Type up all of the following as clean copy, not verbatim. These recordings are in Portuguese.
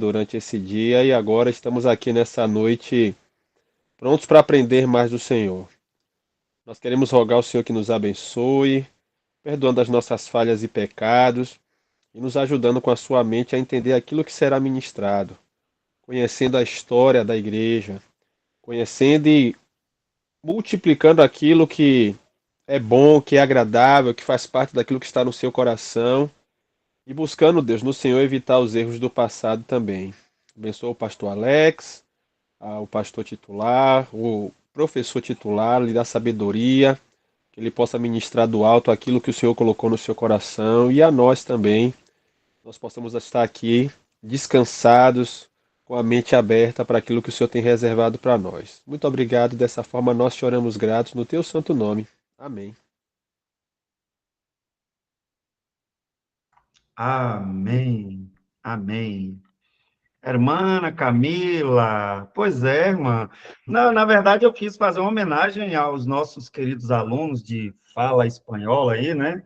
durante esse dia e agora estamos aqui nessa noite prontos para aprender mais do Senhor. Nós queremos rogar ao Senhor que nos abençoe, perdoando as nossas falhas e pecados e nos ajudando com a sua mente a entender aquilo que será ministrado, conhecendo a história da igreja, conhecendo e multiplicando aquilo que é bom, que é agradável, que faz parte daquilo que está no seu coração e buscando, Deus, no Senhor evitar os erros do passado também. Abençoa o pastor Alex, o pastor titular, o professor titular, lhe dá sabedoria, que ele possa ministrar do alto aquilo que o Senhor colocou no seu coração e a nós também, nós possamos estar aqui descansados, com a mente aberta para aquilo que o Senhor tem reservado para nós. Muito obrigado, dessa forma nós te oramos gratos no teu santo nome. Amém. Amém. Amém. Irmã Camila, pois é, irmã. Na verdade, eu quis fazer uma homenagem aos nossos queridos alunos de fala espanhola aí, né?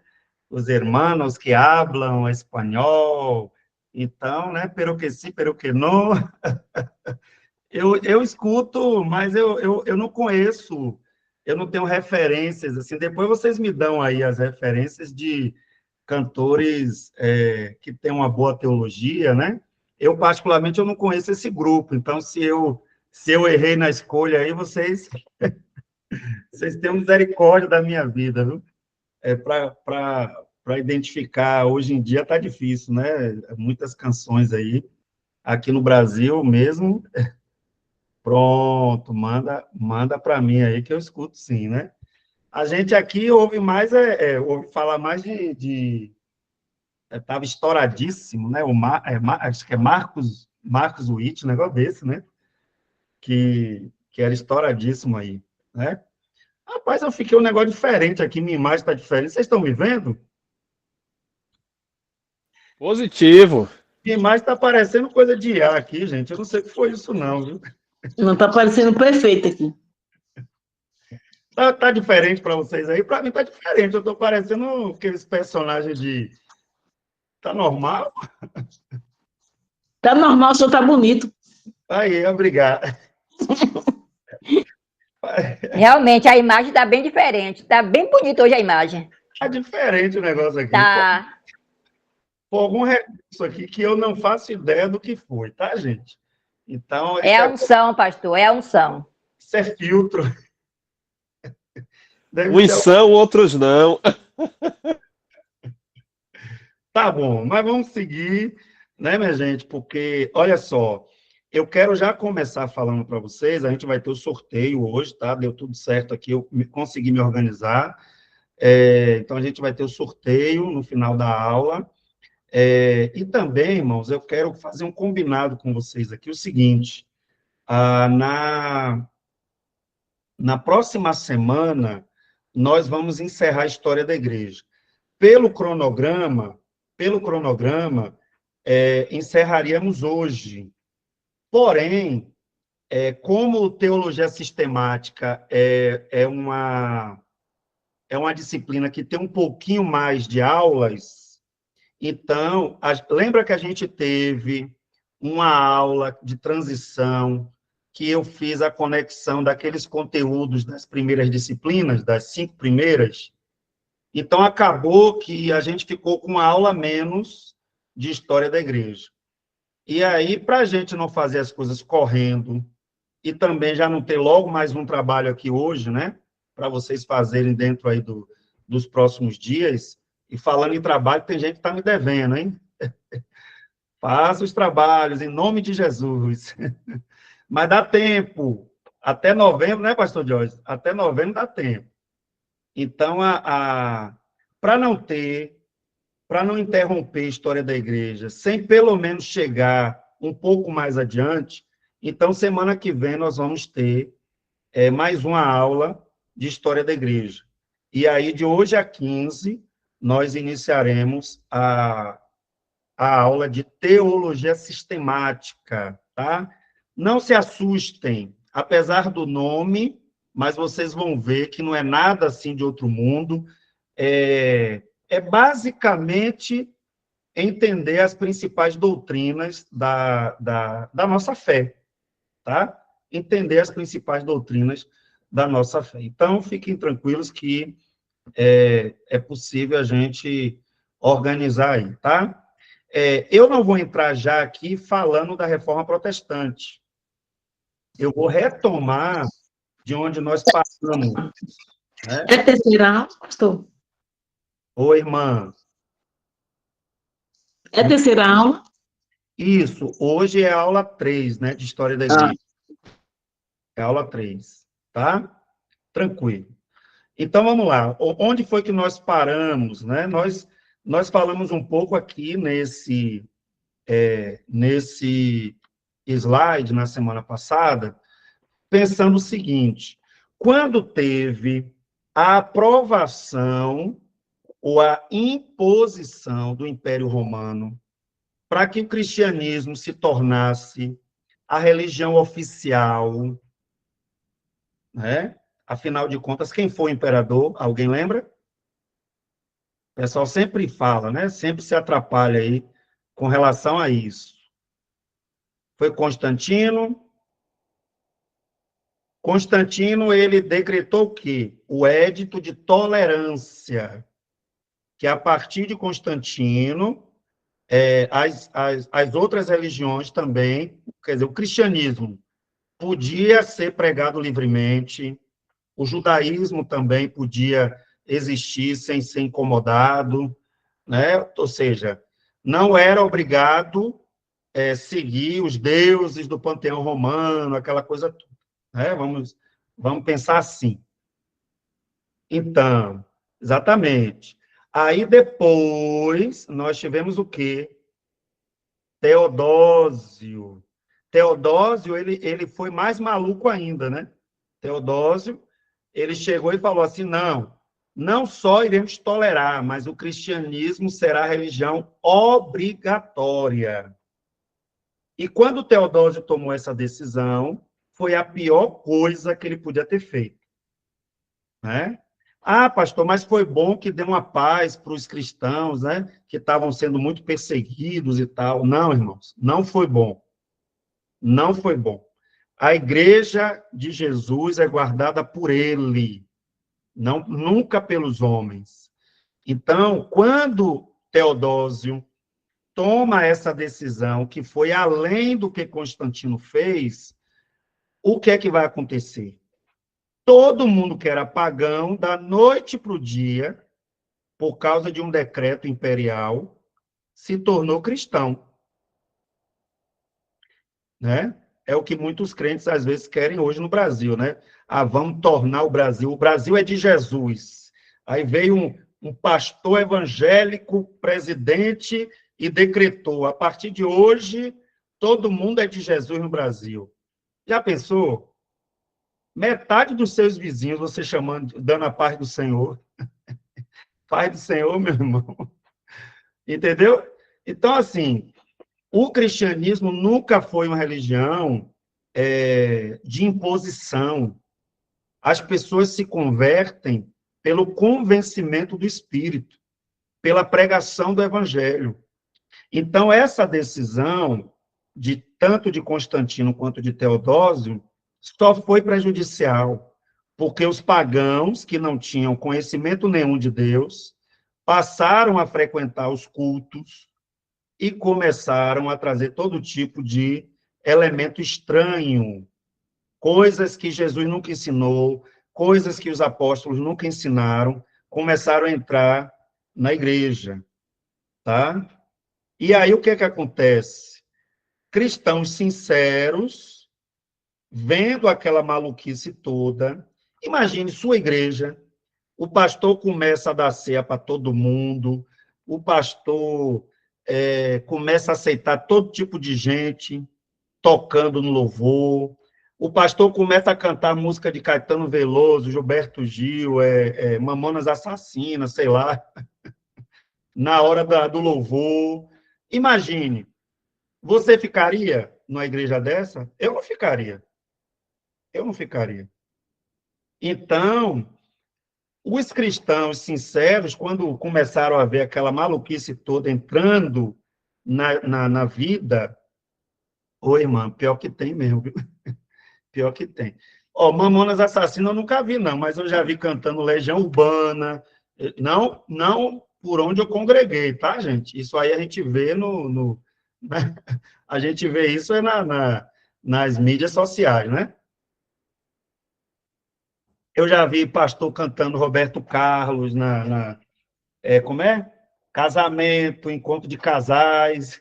Os hermanos que hablam espanhol. Então, né? Pero que sí, pero que no. Eu escuto, mas eu não conheço, eu não tenho referências, assim. Depois vocês me dão aí as referências de cantores que têm uma boa teologia, né? Eu, particularmente, eu não conheço esse grupo, então, se eu errei na escolha aí, vocês têm misericórdia da minha vida, viu? Para identificar, hoje em dia está difícil, né? Muitas canções aí, aqui no Brasil mesmo. Pronto, manda para mim aí que eu escuto sim, né? A gente aqui ouve mais, ouve falar mais estava estouradíssimo, né? Acho que é Marcos Witt, um negócio desse, né? Que era estouradíssimo aí, né? Rapaz, eu fiquei um negócio diferente aqui, minha imagem está diferente. Vocês estão me vendo? Positivo. Minha imagem está parecendo coisa de IA aqui, gente. Eu não sei o que foi isso, não, viu? Não está parecendo perfeito aqui. Tá diferente para vocês aí? Para mim tá diferente. Eu estou parecendo aqueles personagens de... Tá normal? Tá normal, o senhor tá bonito. Aí, obrigado. Realmente, a imagem está bem diferente. Está bem bonita hoje a imagem. Tá diferente o negócio aqui. Tá. Por algum recurso aqui que eu não faço ideia do que foi, tá, gente? Então, É a unção, pastor, é a unção. Isso é filtro. Uns são, outros não. Tá bom, mas vamos seguir, né, minha gente? Porque, olha só, eu quero já começar falando para vocês, a gente vai ter o sorteio hoje, tá? Deu tudo certo aqui, eu consegui me organizar. Então, a gente vai ter o sorteio no final da aula. E também, irmãos, eu quero fazer um combinado com vocês aqui, o seguinte, na próxima semana, nós vamos encerrar a história da igreja. Pelo cronograma, encerraríamos hoje. Porém, como teologia sistemática é uma disciplina que tem um pouquinho mais de aulas, então, lembra que a gente teve uma aula de transição, que eu fiz a conexão daqueles conteúdos das primeiras disciplinas, das 5 primeiras? Então, acabou que a gente ficou com uma aula menos de história da igreja. E aí, para a gente não fazer as coisas correndo, e também já não ter logo mais um trabalho aqui hoje, né, para vocês fazerem dentro aí dos próximos dias, e falando em trabalho, tem gente que está me devendo, hein? Faça os trabalhos, em nome de Jesus. Mas dá tempo. Até novembro, né, pastor Jorge? Até novembro dá tempo. Então, para não interromper a história da igreja, sem pelo menos chegar um pouco mais adiante, então, semana que vem, nós vamos ter mais uma aula de história da igreja. E aí, de hoje a 15, nós iniciaremos a aula de teologia sistemática, tá? Não se assustem, apesar do nome, mas vocês vão ver que não é nada assim de outro mundo. É basicamente entender as principais doutrinas da nossa fé, tá? Entender as principais doutrinas da nossa fé. Então, fiquem tranquilos que é possível a gente organizar aí, tá? Eu não vou entrar já aqui falando da Reforma Protestante. Eu vou retomar de onde nós passamos, né? É terceira aula, pastor? Ô, irmã, É terceira aula? isso, hoje é a aula 3, né, de História da Ah, Igreja. É a aula 3, tá? Tranquilo. Então, vamos lá. Onde foi que nós paramos, né? Nós falamos um pouco aqui nesse slide, na semana passada, pensando o seguinte: quando teve a aprovação ou a imposição do Império Romano para que o cristianismo se tornasse a religião oficial, né? Afinal de contas, quem foi o imperador? Alguém lembra? O pessoal sempre fala, né? Sempre se atrapalha aí com relação a isso. Foi Constantino. Constantino, ele decretou o quê? O Édito de Tolerância, que a partir de Constantino, as outras religiões também, quer dizer, o cristianismo podia ser pregado livremente, o judaísmo também podia existir sem ser incomodado, né? Ou seja, não era obrigado seguir os deuses do panteão romano, aquela coisa toda, né? Vamos pensar assim. Então, exatamente. Aí depois nós tivemos o quê? Teodósio. Teodósio, ele foi mais maluco ainda, né? Teodósio, ele chegou e falou assim: não só iremos tolerar, mas o cristianismo será religião obrigatória. E quando Teodósio tomou essa decisão, foi a pior coisa que ele podia ter feito, né? Ah, pastor, mas foi bom que deu uma paz para os cristãos, né? Que estavam sendo muito perseguidos e tal. Não, irmãos, não foi bom. Não foi bom. A igreja de Jesus é guardada por ele, não, nunca pelos homens. Então, quando Teodósio toma essa decisão, que foi além do que Constantino fez, o que é que vai acontecer? Todo mundo que era pagão, da noite para o dia, por causa de um decreto imperial, se tornou cristão, né? É o que muitos crentes, às vezes, querem hoje no Brasil, né? Ah, vamos tornar o Brasil é de Jesus. Aí veio um pastor evangélico, presidente, e decretou, a partir de hoje, todo mundo é de Jesus no Brasil. Já pensou? Metade dos seus vizinhos você chamando, dando a paz do Senhor. Paz do Senhor, meu irmão. Entendeu? Então, assim, o cristianismo nunca foi uma religião de imposição. As pessoas se convertem pelo convencimento do Espírito, pela pregação do Evangelho. Então, essa decisão, tanto de Constantino quanto de Teodósio, só foi prejudicial, porque os pagãos, que não tinham conhecimento nenhum de Deus, passaram a frequentar os cultos e começaram a trazer todo tipo de elemento estranho, coisas que Jesus nunca ensinou, coisas que os apóstolos nunca ensinaram, começaram a entrar na igreja, tá? E aí o que é que acontece? Cristãos sinceros, vendo aquela maluquice toda, imagine sua igreja, o pastor começa a dar ceia para todo mundo, o pastor começa a aceitar todo tipo de gente tocando no louvor, o pastor começa a cantar música de Caetano Veloso, Gilberto Gil, Mamonas Assassinas, sei lá, na hora do louvor. Imagine, você ficaria numa igreja dessa? Eu não ficaria. Eu não ficaria. Então, Os cristãos sinceros, quando começaram a ver aquela maluquice toda entrando na vida, ô, irmã, pior que tem mesmo, viu? Pior que tem. Ó, Mamonas Assassinas eu nunca vi, não, mas eu já vi cantando Legião Urbana, não por onde eu congreguei, tá, gente? Isso aí a gente vê né? A gente vê isso nas mídias sociais, né? Eu já vi pastor cantando Roberto Carlos como é? Casamento, encontro de casais.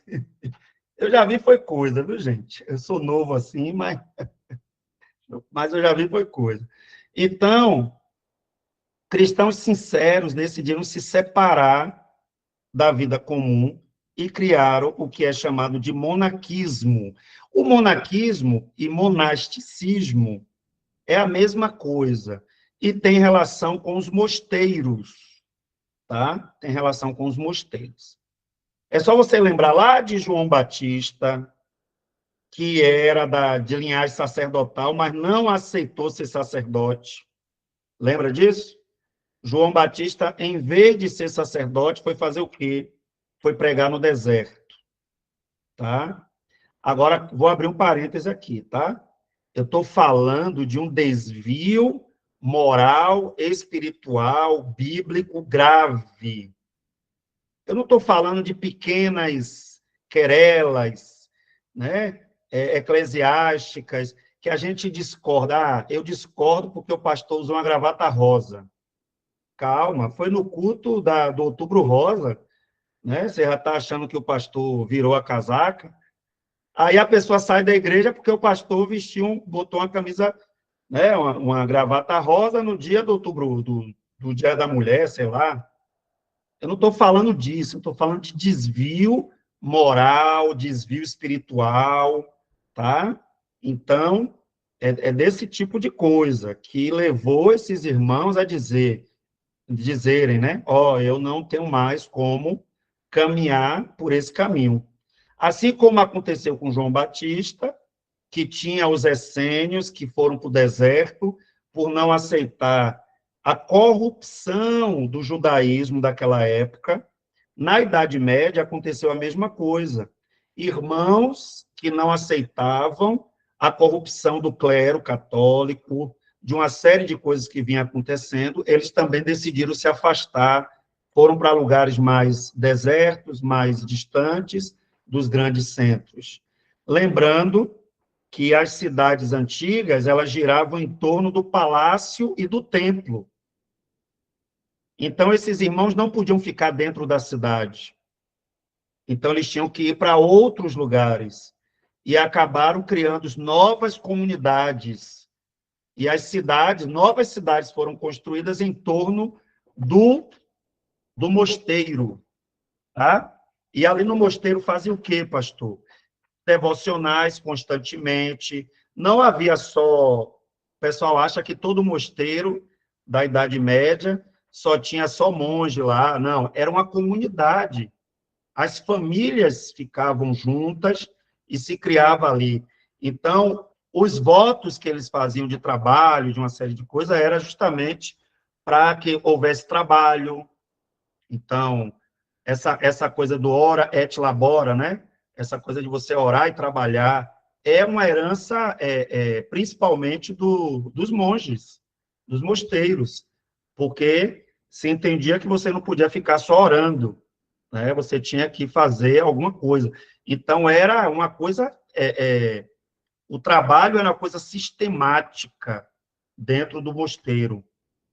Eu já vi foi coisa, viu, gente? Eu sou novo assim, mas eu já vi foi coisa. Então, cristãos sinceros decidiram se separar da vida comum e criaram o que é chamado de monaquismo. O monaquismo e monasticismo é a mesma coisa e tem relação com os mosteiros, tá? Tem relação com os mosteiros. É só você lembrar lá de João Batista, que era de linhagem sacerdotal, mas não aceitou ser sacerdote. Lembra disso? João Batista, em vez de ser sacerdote, foi fazer o quê? Foi pregar no deserto, tá? Agora, vou abrir um parêntese aqui, tá? Eu estou falando de um desvio moral, espiritual, bíblico grave. Eu não estou falando de pequenas querelas, né? Eclesiásticas, que a gente discorda. Ah, eu discordo porque o pastor usou uma gravata rosa. Calma, foi no culto do Outubro Rosa, né? Você já está achando que o pastor virou a casaca. Aí a pessoa sai da igreja porque o pastor botou uma camisa, né? Uma gravata rosa no dia do Outubro, do Dia da Mulher, sei lá. Eu não estou falando disso, eu estou falando de desvio moral, desvio espiritual, tá? Então, é desse tipo de coisa que levou esses irmãos a dizerem, né? Ó, eu não tenho mais como caminhar por esse caminho. Assim como aconteceu com João Batista, que tinha os essênios que foram para o deserto por não aceitar a corrupção do judaísmo daquela época. Na Idade Média aconteceu a mesma coisa. Irmãos que não aceitavam a corrupção do clero católico, de uma série de coisas que vinha acontecendo, eles também decidiram se afastar, foram para lugares mais desertos, mais distantes dos grandes centros. Lembrando que as cidades antigas, elas giravam em torno do palácio e do templo. Então, esses irmãos não podiam ficar dentro da cidade. Então, eles tinham que ir para outros lugares. E acabaram criando novas comunidades. E novas cidades foram construídas em torno do mosteiro. Tá? E ali no mosteiro fazia o quê, pastor? Devocionais constantemente. Não havia só... O pessoal acha que todo mosteiro da Idade Média só tinha só monge lá. Não, era uma comunidade. As famílias ficavam juntas e se criava ali. Então, os votos que eles faziam de trabalho, de uma série de coisas, era justamente para que houvesse trabalho. Então, essa coisa do ora et labora, né? Essa coisa de você orar e trabalhar, é uma herança, principalmente dos monges, dos mosteiros, porque se entendia que você não podia ficar só orando, né? Você tinha que fazer alguma coisa. Então, era uma coisa... o trabalho era uma coisa sistemática dentro do mosteiro,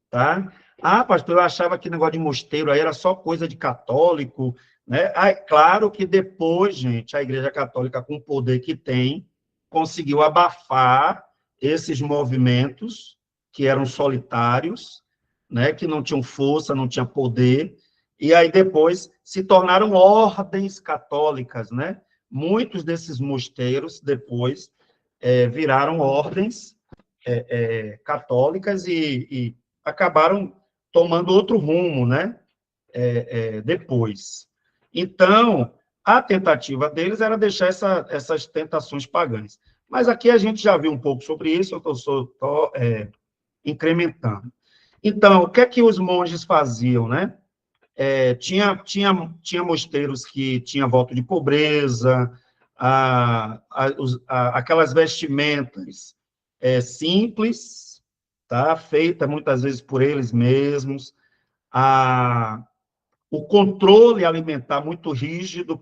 tá? Ah, pastor, eu achava que negócio de mosteiro aí era só coisa de católico, né? Ah, claro que depois, gente, a Igreja Católica, com o poder que tem, conseguiu abafar esses movimentos que eram solitários, né? Que não tinham força, não tinham poder, e aí depois se tornaram ordens católicas, né? Muitos desses mosteiros depois viraram ordens católicas e acabaram tomando outro rumo, né? Depois. Então, a tentativa deles era deixar essas tentações pagãs. Mas aqui a gente já viu um pouco sobre isso, eu estou incrementando. Então, o que é que os monges faziam, né? Tinha mosteiros que tinha voto de pobreza, aquelas vestimentas simples, tá? Feita muitas vezes por eles mesmos, o controle alimentar muito rígido,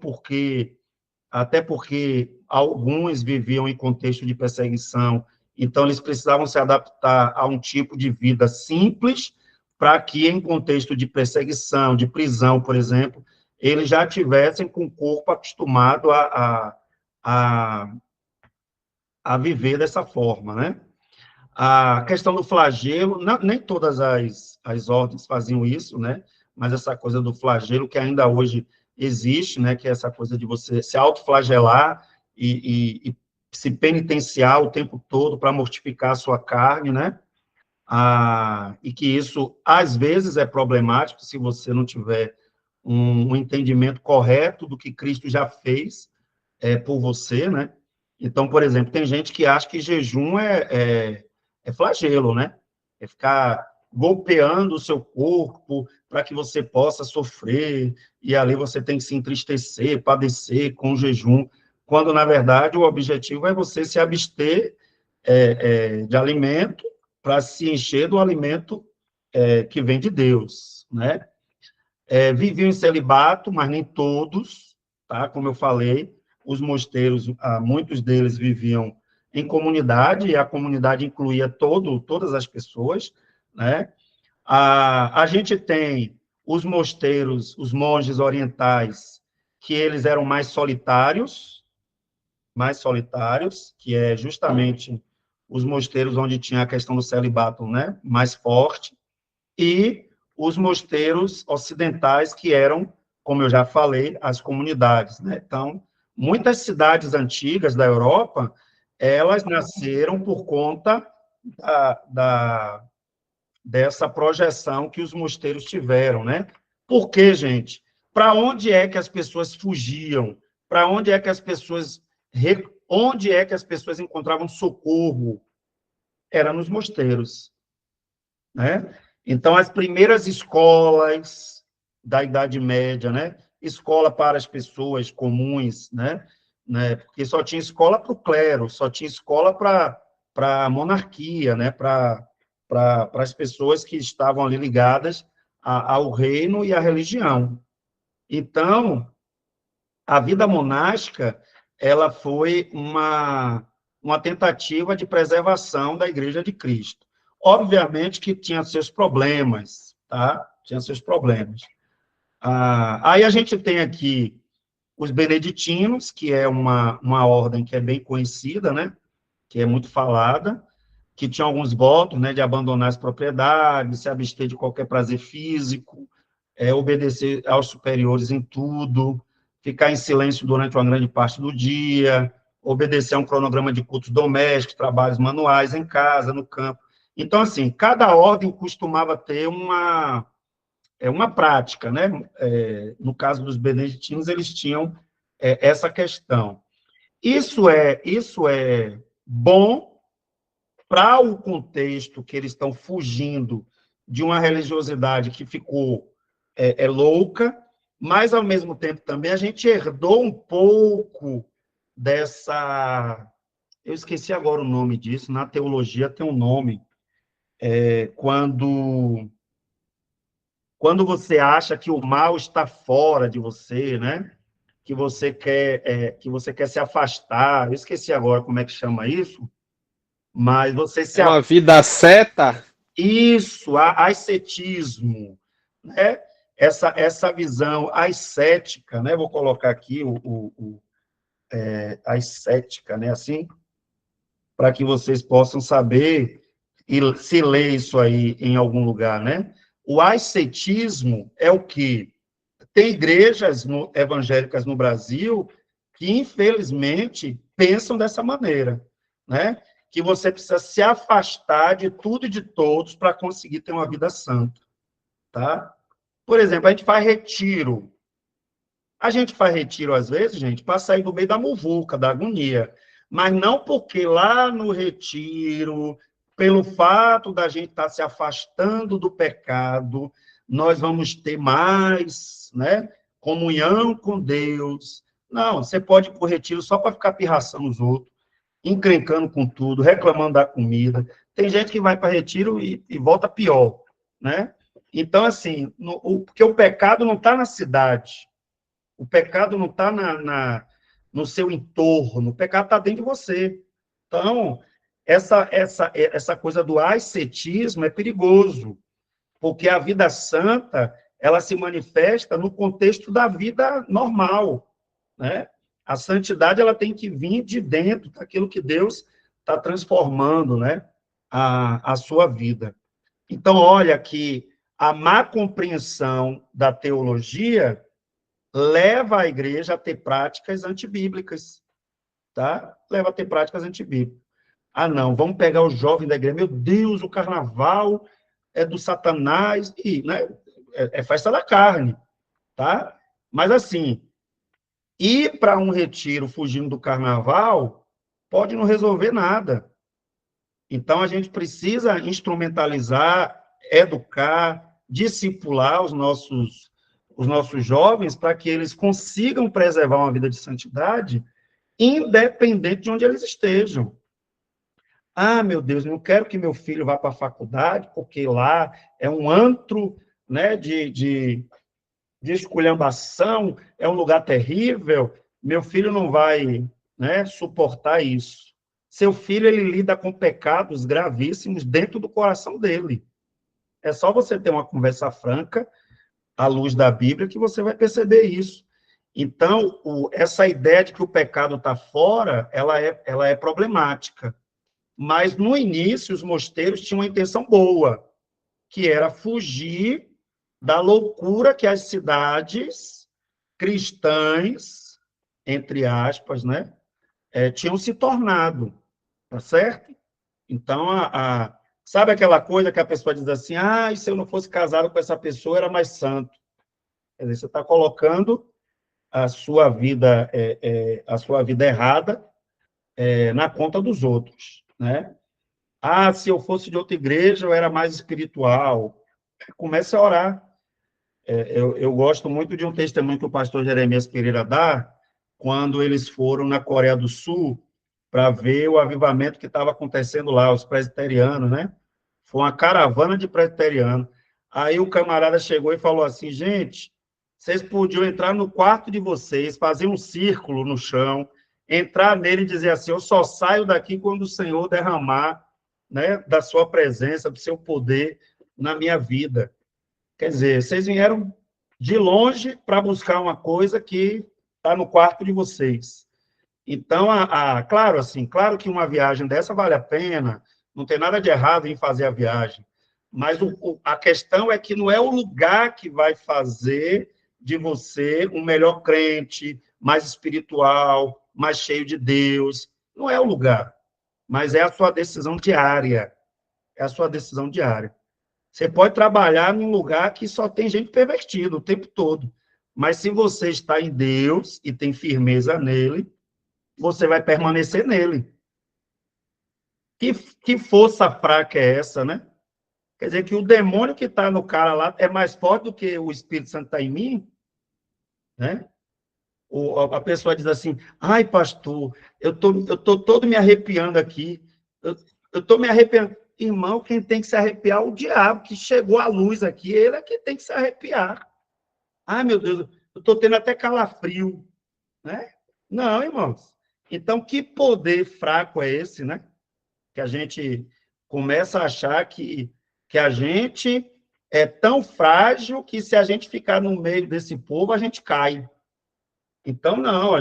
até porque alguns viviam em contexto de perseguição, então eles precisavam se adaptar a um tipo de vida simples, para que, em contexto de perseguição, de prisão, por exemplo, eles já tivessem com o corpo acostumado a, a viver dessa forma, né? A questão do flagelo, nem todas as ordens faziam isso, né? Mas essa coisa do flagelo, que ainda hoje existe, né? Que é essa coisa de você se autoflagelar e se penitenciar o tempo todo para mortificar a sua carne, né? E que isso, às vezes, é problemático se você não tiver um entendimento correto do que Cristo já fez por você, né? Então, por exemplo, tem gente que acha que jejum é flagelo, né? É ficar golpeando o seu corpo para que você possa sofrer, e ali você tem que se entristecer, padecer com o jejum, quando, na verdade, o objetivo é você se abster de alimento para se encher do alimento que vem de Deus, né? Viviam em celibato, mas nem todos, tá? Como eu falei, os mosteiros, muitos deles viviam em comunidade, e a comunidade incluía todas as pessoas, né? A gente tem os mosteiros, os monges orientais, que eles eram mais solitários, que é justamente os mosteiros onde tinha a questão do celibato, né, mais forte, e os mosteiros ocidentais, que eram, como eu já falei, as comunidades, né? Então, muitas cidades antigas da Europa, elas nasceram por conta dessa projeção que os mosteiros tiveram, né? Por quê, gente? Para onde é que as pessoas fugiam? Para onde é que as pessoas onde é que as pessoas encontravam socorro? Era nos mosteiros, né? Então, as primeiras escolas da Idade Média, né? Escola para as pessoas comuns, né? Porque só tinha escola para o clero, só tinha escola para a monarquia, né? Para as pessoas que estavam ali ligadas ao reino e à religião. Então, a vida monástica, ela foi uma tentativa de preservação da Igreja de Cristo. Obviamente que tinha seus problemas, tá? Tinha seus problemas. Aí a gente tem aqui os beneditinos, que é uma ordem que é bem conhecida, né? Que é muito falada, que tinha alguns votos, né? De abandonar as propriedades, se abster de qualquer prazer físico, obedecer aos superiores em tudo, ficar em silêncio durante uma grande parte do dia, obedecer a um cronograma de cultos domésticos, trabalhos manuais em casa, no campo. Então, assim, cada ordem costumava ter uma prática, né? No caso dos beneditinos, eles tinham essa questão. Isso é bom para o contexto que eles estão fugindo de uma religiosidade que ficou louca, mas, ao mesmo tempo, também a gente herdou um pouco dessa... Eu esqueci agora o nome disso, na teologia tem um nome, quando você acha que o mal está fora de você, né? Que você quer se afastar, eu esqueci agora como é que chama isso, mas você se... É uma vida asceta? Isso, ascetismo, né? Essa visão ascética, né? Vou colocar aqui ascética, né? Assim, para que vocês possam saber e se ler isso aí em algum lugar, né? O ascetismo é o quê? Tem igrejas evangélicas no Brasil que, infelizmente, pensam dessa maneira, né? Que você precisa se afastar de tudo e de todos para conseguir ter uma vida santa, tá? Por exemplo, a gente faz retiro. A gente faz retiro, às vezes, gente, para sair do meio da muvuca, da agonia. Mas não porque lá no retiro pelo fato da gente estar se afastando do pecado, nós vamos ter mais, né, comunhão com Deus. Não, você pode ir para o retiro só para ficar pirraçando os outros, encrencando com tudo, reclamando da comida. Tem gente que vai para retiro e volta pior, né? Então, assim, porque o pecado não está na cidade, o pecado não está no seu entorno, o pecado está dentro de você. Então, essa coisa do ascetismo é perigoso, porque a vida santa, ela se manifesta no contexto da vida normal, né? A santidade, ela tem que vir de dentro daquilo que Deus está transformando, né? A sua vida. Então, olha que a má compreensão da teologia leva a igreja a ter práticas antibíblicas, tá? Leva a ter práticas antibíblicas. Ah, não, vamos pegar o jovem da igreja. Meu Deus, o carnaval é do Satanás, e, né, é festa da carne, tá? Mas, assim, ir para um retiro fugindo do carnaval pode não resolver nada. Então, a gente precisa instrumentalizar, educar, discipular os nossos jovens para que eles consigam preservar uma vida de santidade, independente de onde eles estejam. Ah, meu Deus, não quero que meu filho vá para a faculdade, porque lá é um antro, né, de esculhambação, é um lugar terrível, meu filho não vai, né, suportar isso. Seu filho, ele lida com pecados gravíssimos dentro do coração dele. É só você ter uma conversa franca, à luz da Bíblia, que você vai perceber isso. Então, essa ideia de que o pecado está fora, ela é problemática. Mas, no início, os mosteiros tinham uma intenção boa, que era fugir da loucura que as cidades cristãs, entre aspas, né, tinham se tornado, tá certo? Então, sabe aquela coisa que a pessoa diz assim, ah, se eu não fosse casado com essa pessoa, era mais santo. Quer dizer, você está colocando a sua vida errada na conta dos outros, né? Ah, se eu fosse de outra igreja, eu era mais espiritual. Comece a orar. Eu gosto muito de um testemunho que o pastor Jeremias Pereira dá, quando eles foram na Coreia do Sul para ver o avivamento que estava acontecendo lá, os presbiterianos, né? Foi uma caravana de presbiterianos. Aí o camarada chegou e falou assim, gente, vocês podiam entrar no quarto de vocês, fazer um círculo no chão, entrar nele e dizer assim, eu só saio daqui quando o Senhor derramar, né, da sua presença, do seu poder na minha vida. Quer dizer, vocês vieram de longe para buscar uma coisa que está no quarto de vocês. Então, claro, assim, claro que uma viagem dessa vale a pena, não tem nada de errado em fazer a viagem, mas a questão é que não é o lugar que vai fazer de você um melhor crente, mais espiritual, mais cheio de Deus. Não é o lugar, mas é a sua decisão diária. É a sua decisão diária. Você pode trabalhar num lugar que só tem gente pervertida o tempo todo, mas se você está em Deus e tem firmeza nele, você vai permanecer nele. Que força fraca é essa, né? Quer dizer que o demônio que está no cara lá é mais forte do que o Espírito Santo está em mim, né? A pessoa diz assim, ai, pastor, eu tô todo me arrepiando aqui, eu estou me arrepiando. Irmão, quem tem que se arrepiar é o diabo, que chegou à luz aqui, ele é que tem que se arrepiar. Ai, meu Deus, eu estou tendo até calafrio, né? Não, irmãos. Então, que poder fraco é esse, né? Que a gente começa a achar que a gente é tão frágil que se a gente ficar no meio desse povo, a gente cai. Então, não,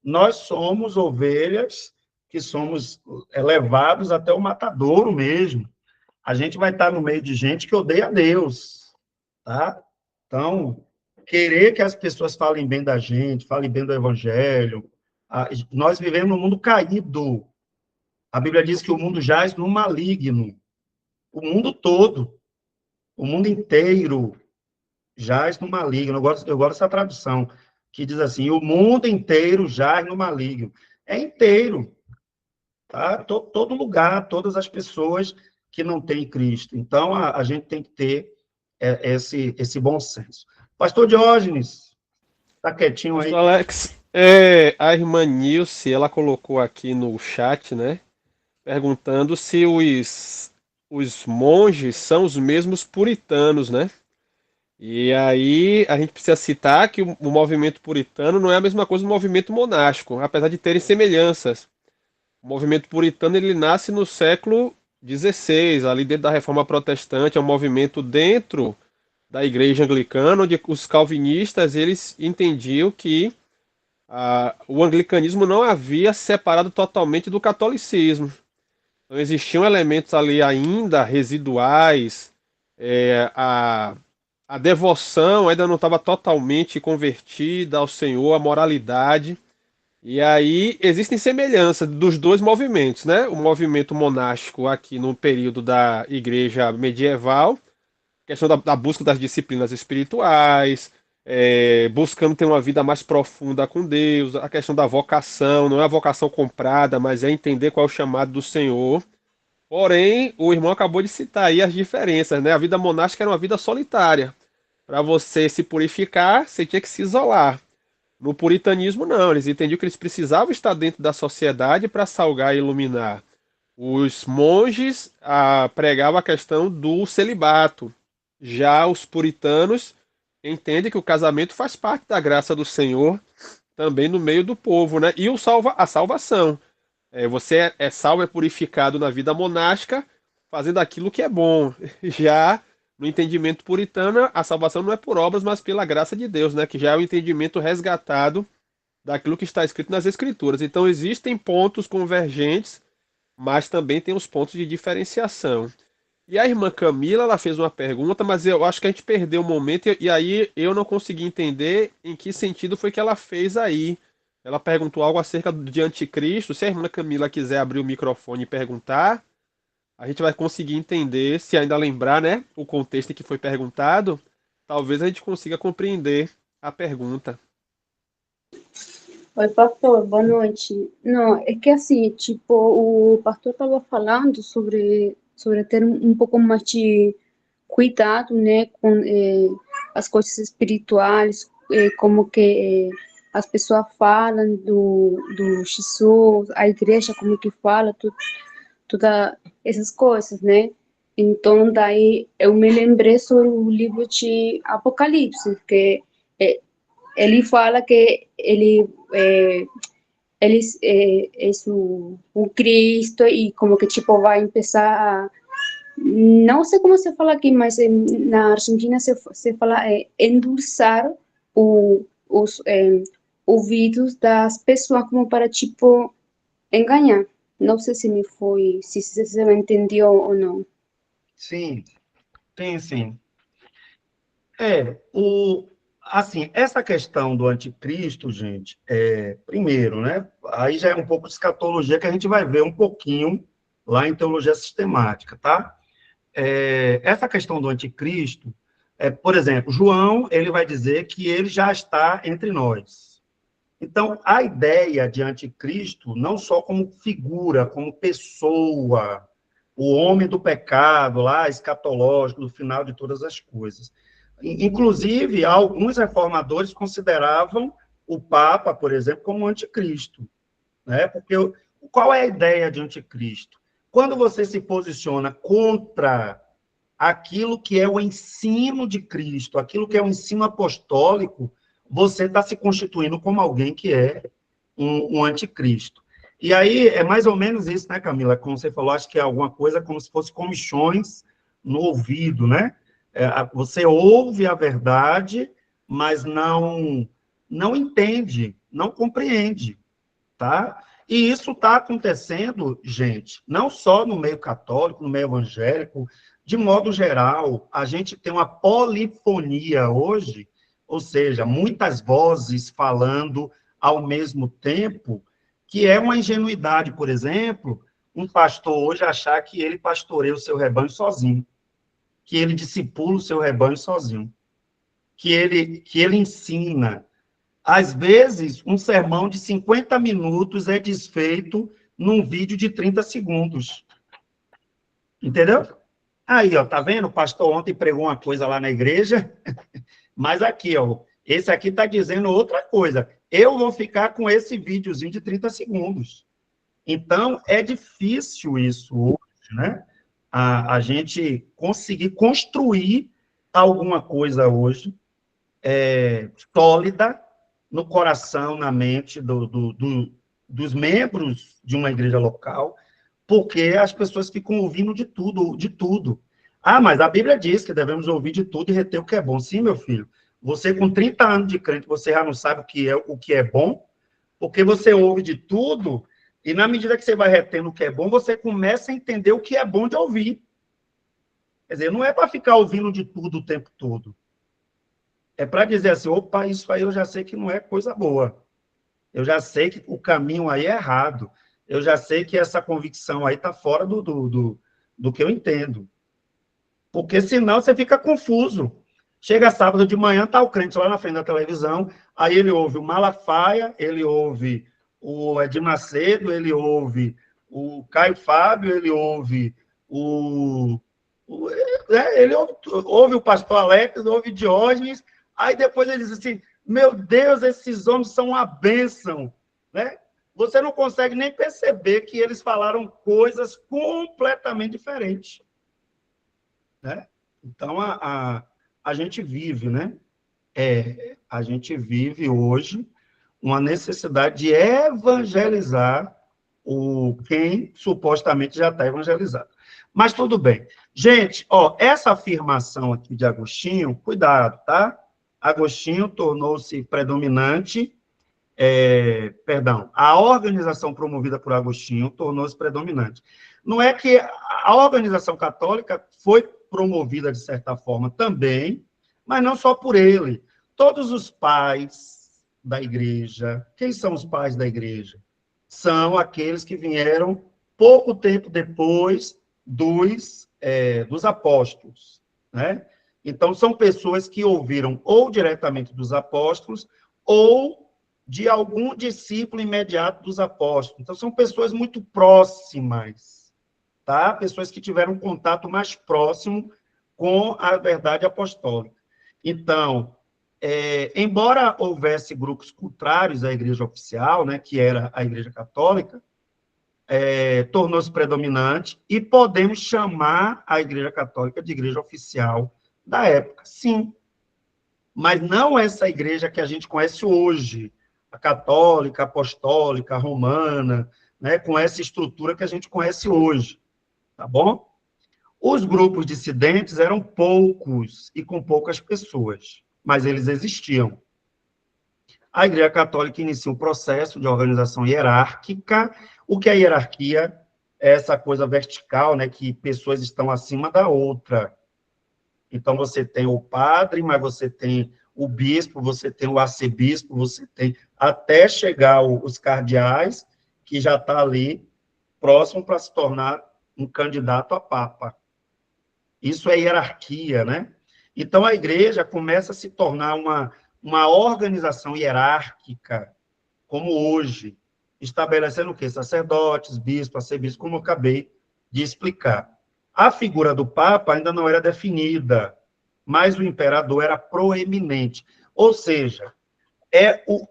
nós somos ovelhas que somos levados até o matadouro mesmo. A gente vai estar no meio de gente que odeia a Deus, tá? Então, querer que as pessoas falem bem da gente, falem bem do evangelho. Nós vivemos num mundo caído. A Bíblia diz que o mundo jaz no maligno. O mundo todo, o mundo inteiro jaz no maligno. Eu gosto dessa tradução, que diz assim, o mundo inteiro jaz no maligno. É inteiro. tá? Todo lugar, todas as pessoas que não têm Cristo. Então, a gente tem que ter esse bom senso. Pastor Diógenes, está quietinho aí? Pastor Alex, a irmã Nilce, ela colocou aqui no chat, né? Perguntando se os monges são os mesmos puritanos, né? E aí a gente precisa citar que o movimento puritano não é a mesma coisa do movimento monástico, apesar de terem semelhanças. O movimento puritano ele nasce no século XVI, ali dentro da Reforma Protestante, é um movimento dentro da Igreja Anglicana, onde os calvinistas eles entendiam que o anglicanismo não havia separado totalmente do catolicismo. Então existiam elementos ali ainda residuais, a devoção ainda não estava totalmente convertida ao Senhor, a moralidade. E aí existem semelhanças dos dois movimentos, né? O movimento monástico aqui no período da igreja medieval, questão da busca das disciplinas espirituais, buscando ter uma vida mais profunda com Deus, a questão da vocação, não é a vocação comprada, mas é entender qual é o chamado do Senhor. Porém, o irmão acabou de citar aí as diferenças, né? A vida monástica era uma vida solitária. Para você se purificar, você tinha que se isolar. No puritanismo, não. Eles entendiam que eles precisavam estar dentro da sociedade para salgar e iluminar. Os monges pregavam a questão do celibato. Já os puritanos entendem que o casamento faz parte da graça do Senhor também no meio do povo, né? E a salvação. Você é salvo, é purificado na vida monástica, fazendo aquilo que é bom. Já no entendimento puritano, a salvação não é por obras, mas pela graça de Deus, né? Que já é o entendimento resgatado daquilo que está escrito nas Escrituras. Então existem pontos convergentes, mas também tem os pontos de diferenciação. E a irmã Camila, ela fez uma pergunta, mas eu acho que a gente perdeu o momento e aí eu não consegui entender em que sentido foi que ela fez aí. Ela perguntou algo acerca de anticristo. Se a irmã Camila quiser abrir o microfone e perguntar, a gente vai conseguir entender, se ainda lembrar, né, o contexto em que foi perguntado, talvez a gente consiga compreender a pergunta. Oi, pastor, boa noite. Não, é que assim, tipo, o pastor estava falando sobre ter um pouco mais de cuidado, né, com as coisas espirituais, como que as pessoas falam do Jesus, a igreja como que fala, todas essas coisas, né? Então, daí eu me lembrei sobre o livro de Apocalipse, que ele fala que ele é o Cristo e como que tipo vai começar a, não sei como se fala aqui, mas na Argentina se fala endulçar os ouvidos das pessoas como para tipo enganar. Não sei se se me entendeu ou não. Sim, tem sim. Assim, essa questão do anticristo, gente, primeiro, né? Aí já é um pouco de escatologia que a gente vai ver um pouquinho lá em teologia sistemática, tá? Essa questão do anticristo, por exemplo, João, ele vai dizer que ele já está entre nós. Então, a ideia de anticristo, não só como figura, como pessoa, o homem do pecado, lá, escatológico, no final de todas as coisas. Inclusive, alguns reformadores consideravam o Papa, por exemplo, como anticristo, né? Porque qual é a ideia de anticristo? Quando você se posiciona contra aquilo que é o ensino de Cristo, aquilo que é o ensino apostólico, você está se constituindo como alguém que é um anticristo. E aí é mais ou menos isso, né, Camila? Como você falou, acho que é alguma coisa como se fosse comichões no ouvido, né? Você ouve a verdade, mas não entende, não compreende, tá? E isso está acontecendo, gente, não só no meio católico, no meio evangélico, de modo geral, a gente tem uma polifonia hoje, ou seja, muitas vozes falando ao mesmo tempo, que é uma ingenuidade, por exemplo, um pastor hoje achar que ele pastoreia o seu rebanho sozinho, que ele discipula o seu rebanho sozinho, que ele ensina. Às vezes, um sermão de 50 minutos é desfeito num vídeo de 30 segundos. Entendeu? Aí, ó, tá vendo? O pastor ontem pregou uma coisa lá na igreja, mas aqui, ó, esse aqui tá dizendo outra coisa. Eu vou ficar com esse videozinho de 30 segundos. Então, é difícil isso hoje, né? A gente conseguir construir alguma coisa hoje sólida no coração, na mente dos membros de uma igreja local, porque as pessoas ficam ouvindo de tudo, de tudo. Ah, mas a Bíblia diz que devemos ouvir de tudo e reter o que é bom. Sim, meu filho. Você, com 30 anos de crente, você já não sabe o que é bom, porque você ouve de tudo, e na medida que você vai retendo o que é bom, você começa a entender o que é bom de ouvir. Quer dizer, não é para ficar ouvindo de tudo o tempo todo. É para dizer assim, opa, isso aí eu já sei que não é coisa boa. Eu já sei que o caminho aí é errado. Eu já sei que essa convicção aí está fora do que eu entendo. Porque senão você fica confuso. Chega sábado de manhã, está o crente lá na frente da televisão, aí ele ouve o Malafaia, ele ouve o Edir Macedo, ele ouve o Caio Fábio, ele ouve ele ouve o pastor Alex, ouve Diógenes, aí depois ele diz assim, meu Deus, esses homens são uma bênção, né? Você não consegue nem perceber que eles falaram coisas completamente diferentes, né? Então, a gente vive, né? A gente vive hoje uma necessidade de evangelizar quem supostamente já está evangelizado. Mas tudo bem. Gente, ó, essa afirmação aqui de Agostinho, cuidado, tá? Agostinho tornou-se predominante, a organização promovida por Agostinho tornou-se predominante. Não é que a organização católica foi promovida, de certa forma, também, mas não só por ele. Todos os pais da igreja, quem são os pais da igreja? São aqueles que vieram pouco tempo depois dos apóstolos, né? Então, são pessoas que ouviram ou diretamente dos apóstolos ou de algum discípulo imediato dos apóstolos. Então, são pessoas muito próximas, tá? Pessoas que tiveram um contato mais próximo com a verdade apostólica. Então, embora houvesse grupos contrários à igreja oficial, né, que era a igreja católica, tornou-se predominante e podemos chamar a igreja católica de igreja oficial da época, sim. Mas não essa igreja que a gente conhece hoje, a católica, apostólica, romana, né, com essa estrutura que a gente conhece hoje, tá bom? Os grupos dissidentes eram poucos e com poucas pessoas, mas eles existiam. A Igreja Católica inicia um processo de organização hierárquica. O que é hierarquia? É essa coisa vertical, né, que pessoas estão acima da outra. Então, você tem o padre, mas você tem o bispo, você tem o arcebispo, você tem até chegar os cardeais, que já está ali próximo para se tornar um candidato a papa. Isso é hierarquia, né? Então, a igreja começa a se tornar uma organização hierárquica, como hoje, estabelecendo o quê? Sacerdotes, bispos, arcebispos, como eu acabei de explicar. A figura do Papa ainda não era definida, mas o imperador era proeminente. Ou seja,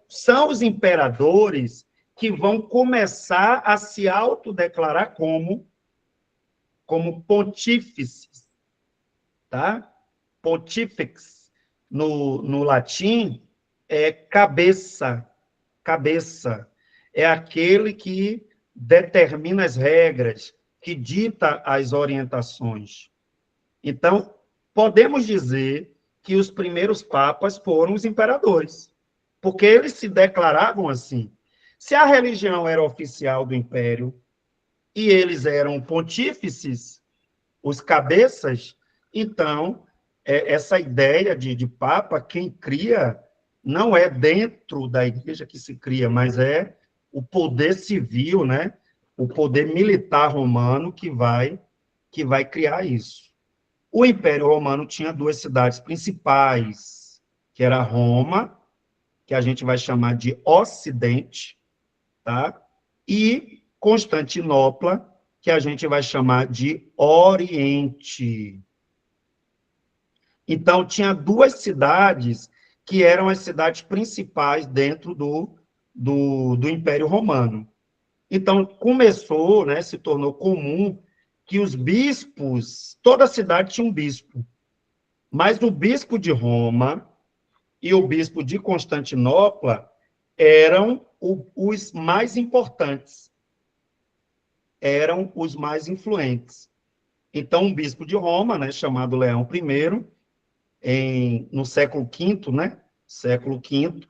são os imperadores que vão começar a se autodeclarar como pontífices, tá? Pontifex, no latim, é cabeça. Cabeça. É aquele que determina as regras, que dita as orientações. Então, podemos dizer que os primeiros papas foram os imperadores, porque eles se declaravam assim. Se a religião era oficial do império e eles eram pontífices, os cabeças, então, essa ideia de papa, quem cria, não é dentro da igreja que se cria, mas é o poder civil, né? O poder militar romano que vai criar isso. O Império Romano tinha duas cidades principais, que era Roma, que a gente vai chamar de Ocidente, tá? E Constantinopla, que a gente vai chamar de Oriente. Então, tinha duas cidades que eram as cidades principais dentro do Império Romano. Então, começou, né, se tornou comum que os bispos, toda cidade tinha um bispo, mas o bispo de Roma e o bispo de Constantinopla eram os mais importantes, eram os mais influentes. Então, um bispo de Roma, né, chamado Leão I, no século V, né, século V,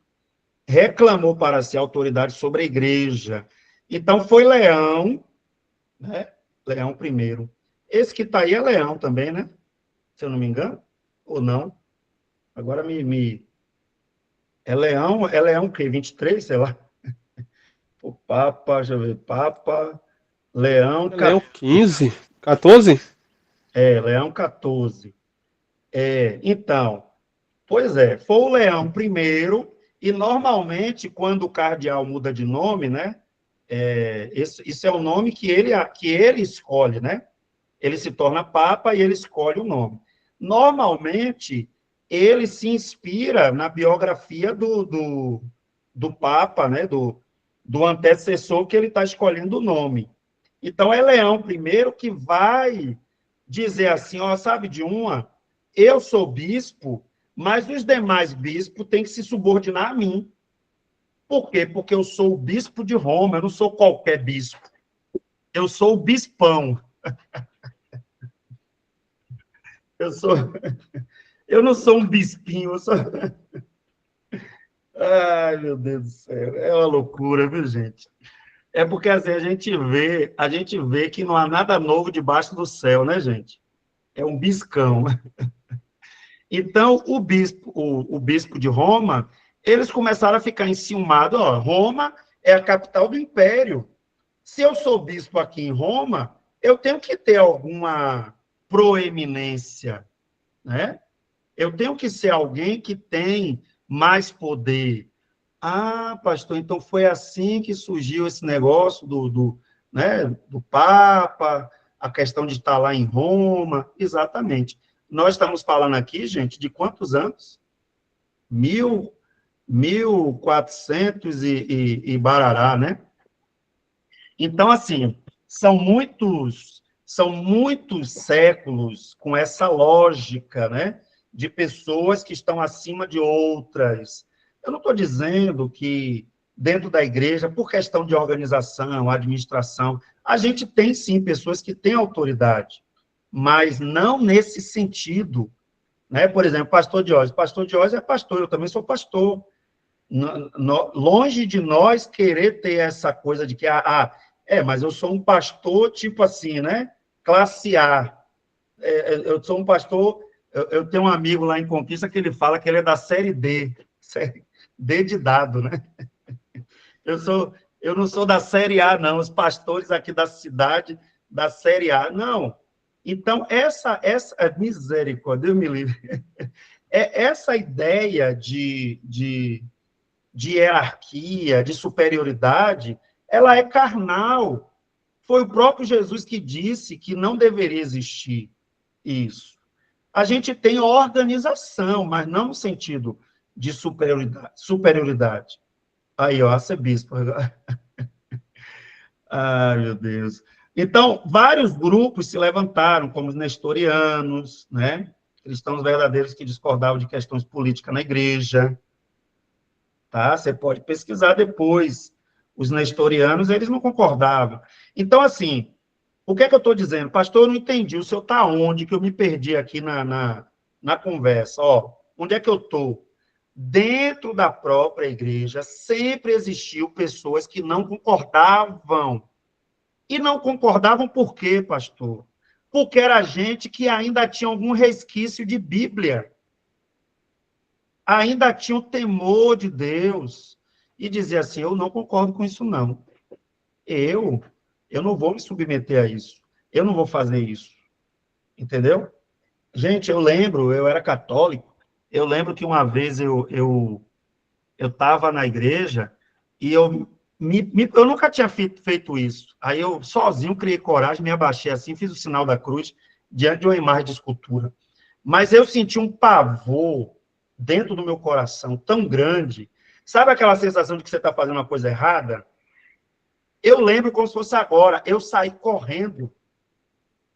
reclamou para si autoridade sobre a igreja. Então, foi Leão, né, Leão I. Esse que está aí é Leão também, né? Se eu não me engano, ou não? Agora É Leão o quê? 23, sei lá. O Papa, deixa eu ver, Papa, Leão... Leão 15, 14? Leão 14. Então, pois é, foi o Leão I, e normalmente, quando o cardeal muda de nome, né, isso é o nome que ele escolhe, né? Ele se torna Papa e ele escolhe o nome. Normalmente, ele se inspira na biografia do Papa, né, do antecessor que ele está escolhendo o nome. Então, é Leão I que vai dizer assim, ó, sabe de uma? Eu sou bispo, mas os demais bispos têm que se subordinar a mim. Por quê? Porque eu sou o bispo de Roma, eu não sou qualquer bispo. Eu sou o bispão. Eu não sou um bispinho, eu sou... Ai, meu Deus do céu, é uma loucura, viu, gente? É porque assim, a gente vê que não há nada novo debaixo do céu, né, gente? É um biscão. Então, o bispo de Roma, eles começaram a ficar enciumados. Ó, Roma é a capital do império. Se eu sou bispo aqui em Roma, eu tenho que ter alguma proeminência, né? Eu tenho que ser alguém que tem mais poder. Ah, pastor, então foi assim que surgiu esse negócio né, do Papa, a questão de estar lá em Roma. Exatamente. Nós estamos falando aqui, gente, de quantos anos? 1400 e barará, né? Então, assim, são muitos séculos com essa lógica, né, de pessoas que estão acima de outras. Eu não estou dizendo que dentro da igreja, por questão de organização, administração, a gente tem, sim, pessoas que têm autoridade, mas não nesse sentido, né? Por exemplo, pastor Diógenes é pastor, eu também sou pastor. Longe de nós querer ter essa coisa de que, mas eu sou um pastor, tipo assim, né? Classe A. Eu sou um pastor, eu tenho um amigo lá em Conquista que ele fala que ele é da série D, série D de dado, né? Eu não sou da série A, não, os pastores aqui da cidade, da série A, não. Então, essa misericórdia, Deus me livre, essa ideia de hierarquia, de superioridade, ela é carnal. Foi o próprio Jesus que disse que não deveria existir isso. A gente tem organização, mas não no sentido de superioridade. Aí, ó, arcebispo. Ai, meu Deus. Então, vários grupos se levantaram, como os nestorianos, né? Cristãos verdadeiros que discordavam de questões políticas na igreja. Tá? Você pode pesquisar depois. Os nestorianos, eles não concordavam. Então, assim, o que é que eu estou dizendo? Pastor, eu não entendi. O senhor está onde? Que eu me perdi aqui na conversa. Ó, onde é que eu estou? Dentro da própria igreja, sempre existiu pessoas que não concordavam. E não concordavam por quê, pastor? Porque era gente que ainda tinha algum resquício de Bíblia. Ainda tinha o temor de Deus. E dizia assim, eu não concordo com isso, não. Eu não vou me submeter a isso. Eu não vou fazer isso. Entendeu? Gente, eu lembro, eu era católico, eu lembro que uma vez eu estava na igreja e Eu nunca tinha feito isso. Aí eu, sozinho, criei coragem, me abaixei assim, fiz o sinal da cruz diante de uma imagem de escultura. Mas eu senti um pavor dentro do meu coração tão grande. Sabe aquela sensação de que você está fazendo uma coisa errada? Eu lembro como se fosse agora. Eu saí correndo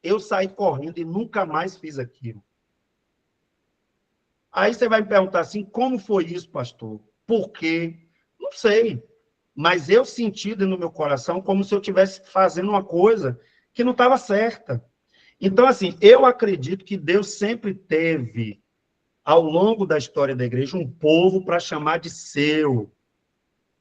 e nunca mais fiz aquilo. Aí você vai me perguntar assim, como foi isso, pastor? Por quê? Não sei. Mas eu senti dentro do meu coração como se eu estivesse fazendo uma coisa que não estava certa. Então, assim, eu acredito que Deus sempre teve, ao longo da história da igreja, um povo para chamar de seu.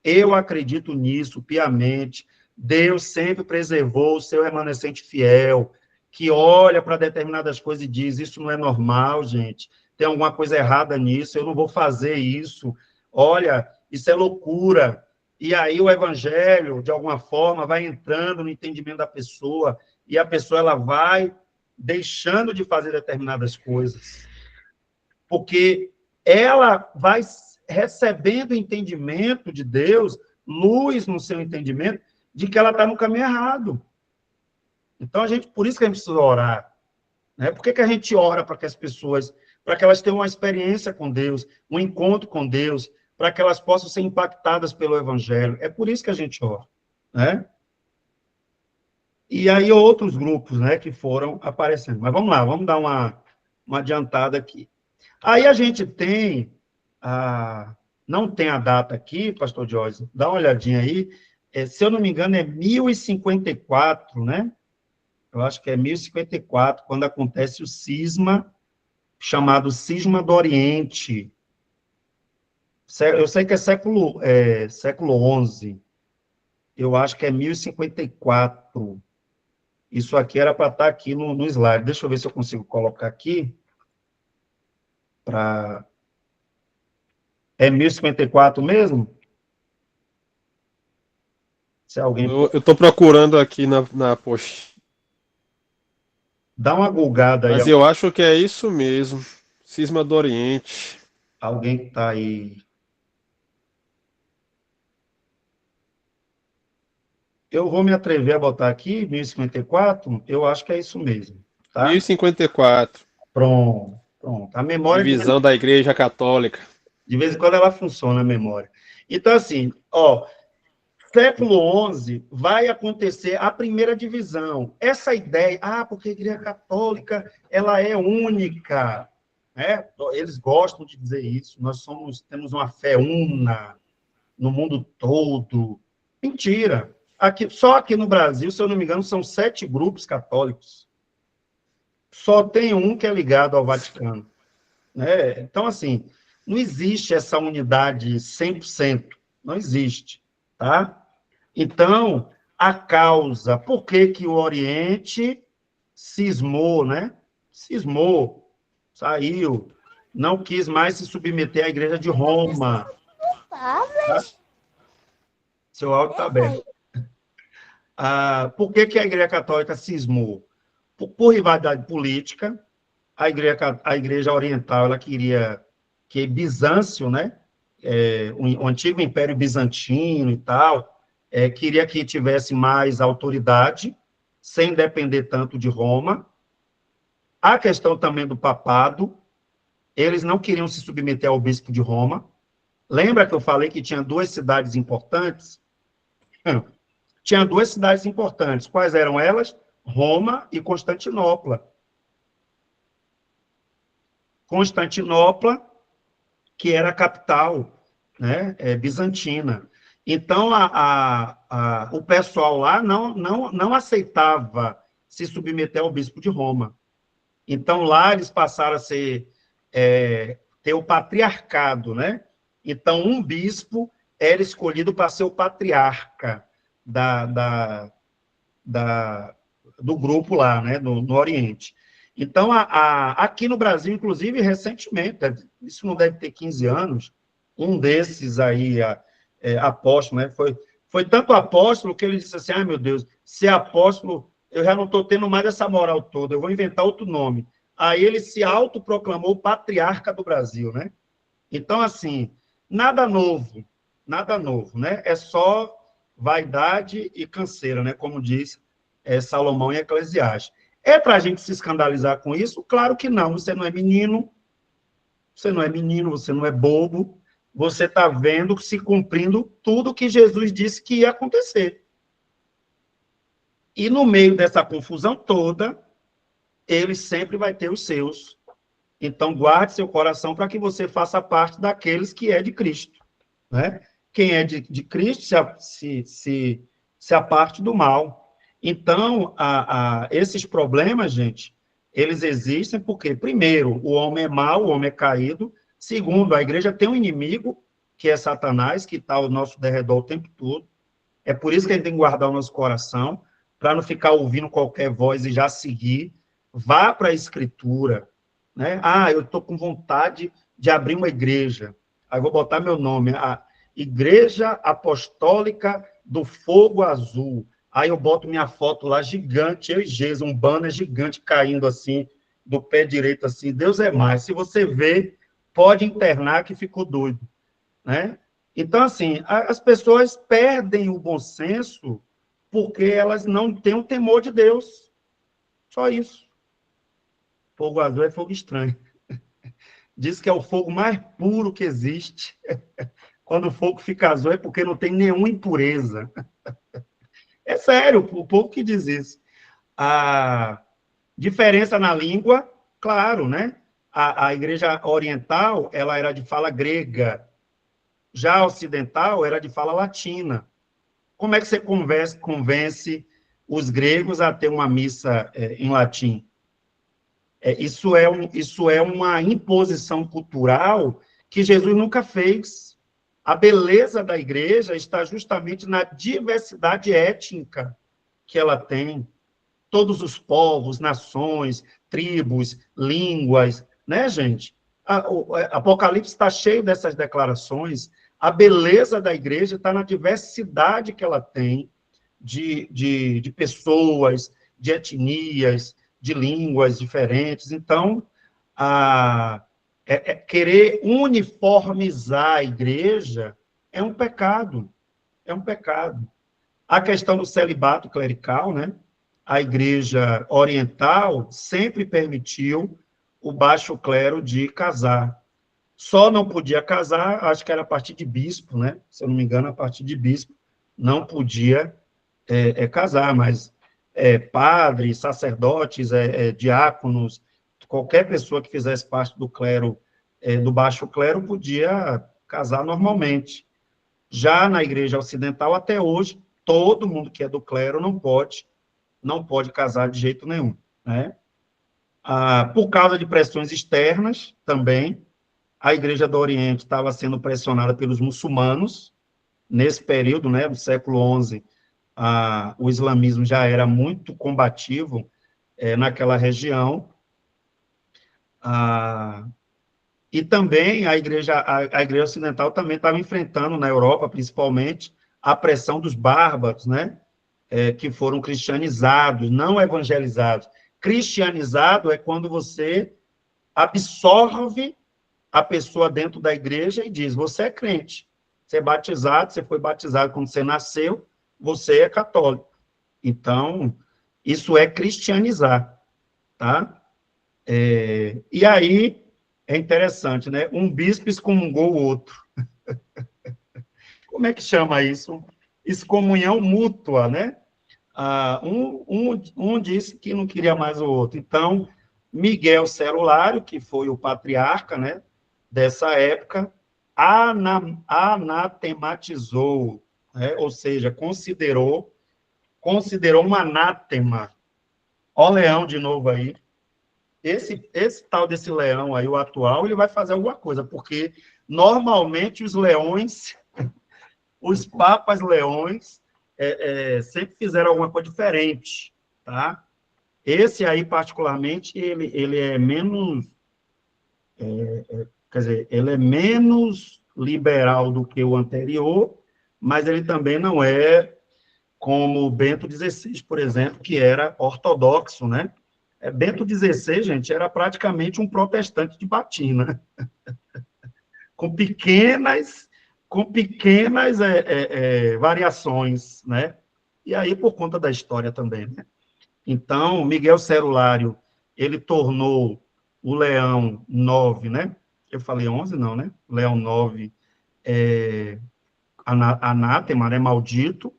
Eu acredito nisso piamente. Deus sempre preservou o seu remanescente fiel, que olha para determinadas coisas e diz, isso não é normal, gente. Tem alguma coisa errada nisso, eu não vou fazer isso. Olha, isso é loucura. E aí o evangelho, de alguma forma, vai entrando no entendimento da pessoa, e a pessoa ela vai deixando de fazer determinadas coisas. Porque ela vai recebendo entendimento de Deus, luz no seu entendimento, de que ela está no caminho errado. Então, por isso que a gente precisa orar. Né? Por que a gente ora para que as pessoas, para que elas tenham uma experiência com Deus, um encontro com Deus, para que elas possam ser impactadas pelo Evangelho? É por isso que a gente ora. Né? E aí outros grupos, né, que foram aparecendo. Mas vamos lá, vamos dar uma adiantada aqui. Aí a gente tem, não tem a data aqui, pastor Joyce, dá uma olhadinha aí, se eu não me engano é 1054, né? Eu acho que é 1054, quando acontece o cisma, chamado Cisma do Oriente. Eu sei que é século XI, eu acho que é 1054. Isso aqui era para estar aqui no slide. Deixa eu ver se eu consigo colocar aqui. É 1054 mesmo? Se alguém... Eu estou procurando aqui na post. Dá uma gulgada aí. Mas eu acho que é isso mesmo. Cisma do Oriente. Alguém que está aí. Eu vou me atrever a botar aqui, 1054, eu acho que é isso mesmo. Tá? 1054. Pronto. A memória... Divisão da Igreja Católica. De vez em quando ela funciona, a memória. Então, assim, século XI vai acontecer a primeira divisão. Essa ideia, porque a Igreja Católica, ela é única, né? Eles gostam de dizer isso, temos uma fé una no mundo todo. Mentira. Só aqui no Brasil, se eu não me engano, são 7 grupos católicos. Só tem um que é ligado ao Vaticano. Né? Então, assim, não existe essa unidade 100%. Não existe, tá? Então, a causa, por que o Oriente cismou, né? Cismou, saiu, não quis mais se submeter à Igreja de Roma. Tá? Seu áudio está aberto. Por que a Igreja Católica cismou? Por rivalidade política, a Igreja Oriental, ela queria que Bizâncio, né? O antigo Império Bizantino e tal, queria que tivesse mais autoridade, sem depender tanto de Roma. A questão também do papado, eles não queriam se submeter ao bispo de Roma. Lembra que eu falei que tinha 2 cidades importantes? Tinha 2 cidades importantes. Quais eram elas? Roma e Constantinopla. Constantinopla, que era a capital, né, bizantina. Então, o pessoal lá não aceitava se submeter ao bispo de Roma. Então, lá eles passaram a ter o patriarcado, né? Então, um bispo era escolhido para ser o patriarca do grupo lá, né, no Oriente. Então, aqui no Brasil, inclusive, recentemente, isso não deve ter 15 anos, um desses aí, apóstolo, né, foi tanto apóstolo que ele disse assim, meu Deus, ser apóstolo, eu já não estou tendo mais essa moral toda, eu vou inventar outro nome. Aí ele se autoproclamou patriarca do Brasil, né? Então, assim, nada novo, né? É só vaidade e canseira, né? Como diz Salomão em Eclesiastes. É para a gente se escandalizar com isso? Claro que não. Você não é menino, você não é bobo, você está vendo se cumprindo tudo que Jesus disse que ia acontecer. E no meio dessa confusão toda, ele sempre vai ter os seus. Então, guarde seu coração para que você faça parte daqueles que é de Cristo. Né? Quem é de Cristo se aparte do mal. Então, esses problemas, gente, eles existem porque, primeiro, o homem é mau, o homem é caído. Segundo, a igreja tem um inimigo, que é Satanás, que está ao nosso derredor o tempo todo. É por isso que a gente tem que guardar o nosso coração, para não ficar ouvindo qualquer voz e já seguir. Vá para a Escritura. Né? Eu estou com vontade de abrir uma igreja. Aí vou botar meu nome, a Igreja Apostólica do Fogo Azul. Aí eu boto minha foto lá gigante, eu e Jesus, um banner gigante caindo assim, do pé direito assim. Deus é mais. Se você vê, pode internar que ficou doido. Né? Então, assim, as pessoas perdem o bom senso porque elas não têm o temor de Deus. Só isso. Fogo azul é fogo estranho. Diz que é o fogo mais puro que existe. Quando o fogo fica azul é porque não tem nenhuma impureza. É sério, o povo que diz isso. A diferença na língua, claro, né? A igreja oriental, ela era de fala grega. Já a ocidental era de fala latina. Como é que você convence os gregos a ter uma missa em latim? Isso é uma imposição cultural que Jesus nunca fez. A beleza da igreja está justamente na diversidade étnica que ela tem. Todos os povos, nações, tribos, línguas, né, gente? O Apocalipse está cheio dessas declarações. A beleza da igreja está na diversidade que ela tem de pessoas, de etnias, de línguas diferentes. Então, querer uniformizar a igreja é um pecado. É um pecado. A questão do celibato clerical, né? A igreja oriental sempre permitiu o baixo clero de casar. Só não podia casar, acho que era a partir de bispo, né? Se eu não me engano, a partir de bispo não podia casar, mas padres, sacerdotes, diáconos, qualquer pessoa que fizesse parte do clero, do baixo clero, podia casar normalmente. Já na igreja ocidental, até hoje, todo mundo que é do clero não pode casar de jeito nenhum, né? Por causa de pressões externas, também, a igreja do Oriente estava sendo pressionada pelos muçulmanos, nesse período, né, do século XI, o islamismo já era muito combativo naquela região, e também a igreja ocidental também estava enfrentando, na Europa, principalmente, a pressão dos bárbaros, né, que foram cristianizados, não evangelizados. Cristianizado é quando você absorve a pessoa dentro da igreja e diz, você é crente, você é batizado, você foi batizado quando você nasceu, você é católico. Então, isso é cristianizar, tá? E aí, é interessante, né? Um bispo excomungou o outro. Como é que chama isso? Excomunhão mútua, né? Um disse que não queria mais o outro. Então, Miguel Celulário, que foi o patriarca, né, dessa época, anatematizou, né, ou seja, considerou um anátema. Ó o leão de novo aí. Esse tal desse leão aí, o atual, ele vai fazer alguma coisa, porque normalmente os leões, os papas leões, sempre fizeram alguma coisa diferente, tá? Esse aí, particularmente, ele é menos, quer dizer, ele é menos liberal do que o anterior, mas ele também não é como Bento XVI, por exemplo, que era ortodoxo, né? Bento XVI, gente, era praticamente um protestante de batina, com pequenas com pequenas variações, né? E aí, por conta da história também, né? Então, Miguel Cerulário, ele tornou o Leão 9, né? Eu falei 11, não, né? Leão 9, anátema, né? Maldito.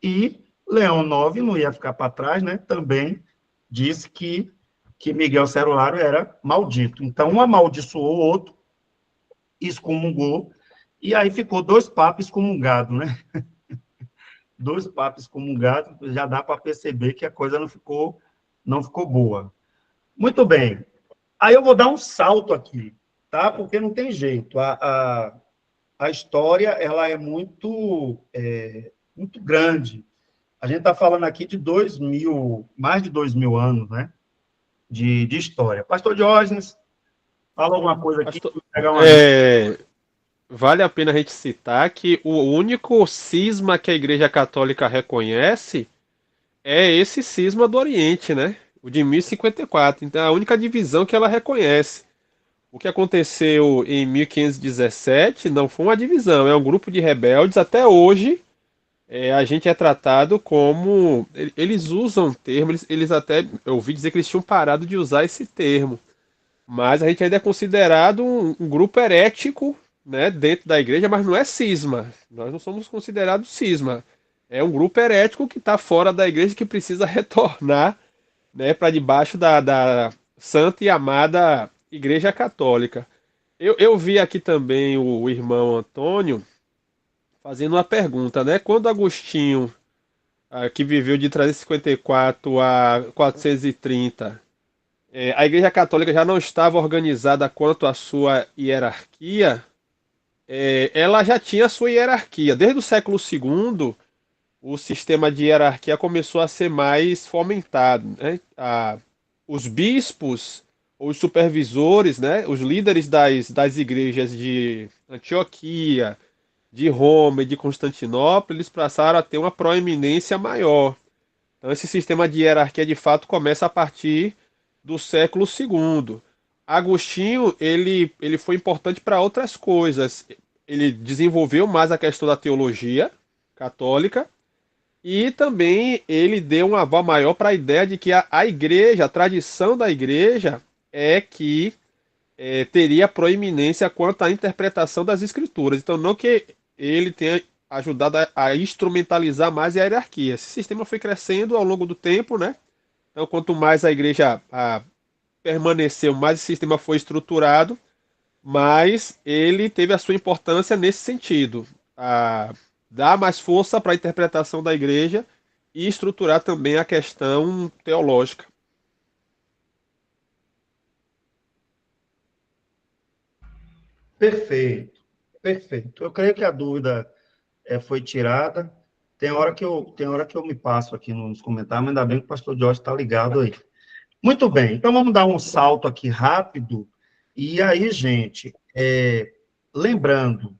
E Leão 9 não ia ficar para trás, né? Também disse que Miguel Cerulário era maldito. Então, um amaldiçoou o outro, excomungou, e aí ficou dois papas excomungados, né? Dois papas excomungados, já dá para perceber que a coisa não ficou boa. Muito bem. Aí eu vou dar um salto aqui, tá? Porque não tem jeito. A história, ela é muito grande. A gente está falando aqui de mais de 2.000 anos, né? De história. Pastor Diógenes, fala alguma coisa aqui. Pastor, Pegar uma... vale a pena a gente citar que o único cisma que a Igreja Católica reconhece é esse cisma do Oriente, né? O de 1054. Então, é a única divisão que ela reconhece. O que aconteceu em 1517 não foi uma divisão, é um grupo de rebeldes. Até hoje, a gente é tratado como. Eles usam termo, eles até. Eu ouvi dizer que eles tinham parado de usar esse termo. Mas a gente ainda é considerado um grupo herético, né, dentro da igreja, mas não é cisma. Nós não somos considerados cisma. É um grupo herético que está fora da igreja que precisa retornar, né, para debaixo da santa e amada Igreja Católica. Eu vi aqui também o irmão Antônio fazendo uma pergunta, né? Quando Agostinho, que viveu de 354 a 430, a Igreja Católica já não estava organizada quanto à sua hierarquia, ela já tinha a sua hierarquia. Desde o século II, o sistema de hierarquia começou a ser mais fomentado, né? Os bispos, os supervisores, né? Os líderes das igrejas de Antioquia, de Roma e de Constantinopla, eles passaram a ter uma proeminência maior. Então, esse sistema de hierarquia, de fato, começa a partir do século II. Agostinho, ele foi importante para outras coisas. Ele desenvolveu mais a questão da teologia católica e também ele deu um aval maior para a ideia de que a igreja, a tradição da igreja, é que teria proeminência quanto à interpretação das escrituras. Então, não que ele tenha ajudado a instrumentalizar mais a hierarquia. Esse sistema foi crescendo ao longo do tempo, né? Então, quanto mais a igreja permaneceu, mais esse sistema foi estruturado, mais ele teve a sua importância nesse sentido. Dar mais força para a interpretação da igreja e estruturar também a questão teológica. Perfeito, perfeito. Eu creio que a dúvida foi tirada. Tem hora que eu me passo aqui nos comentários, mas ainda bem que o pastor Jorge está ligado aí. Muito bem, então vamos dar um salto aqui rápido. E aí, gente, lembrando,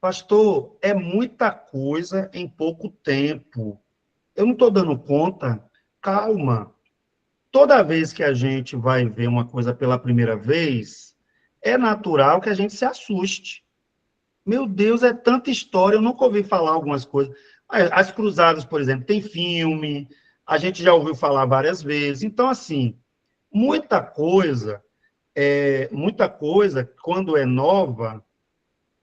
pastor, é muita coisa em pouco tempo. Eu não estou dando conta. Calma. Toda vez que a gente vai ver uma coisa pela primeira vez, é natural que a gente se assuste. Meu Deus, é tanta história, eu nunca ouvi falar algumas coisas. As Cruzadas, por exemplo, tem filme, a gente já ouviu falar várias vezes. Então, assim, muita coisa, quando é nova,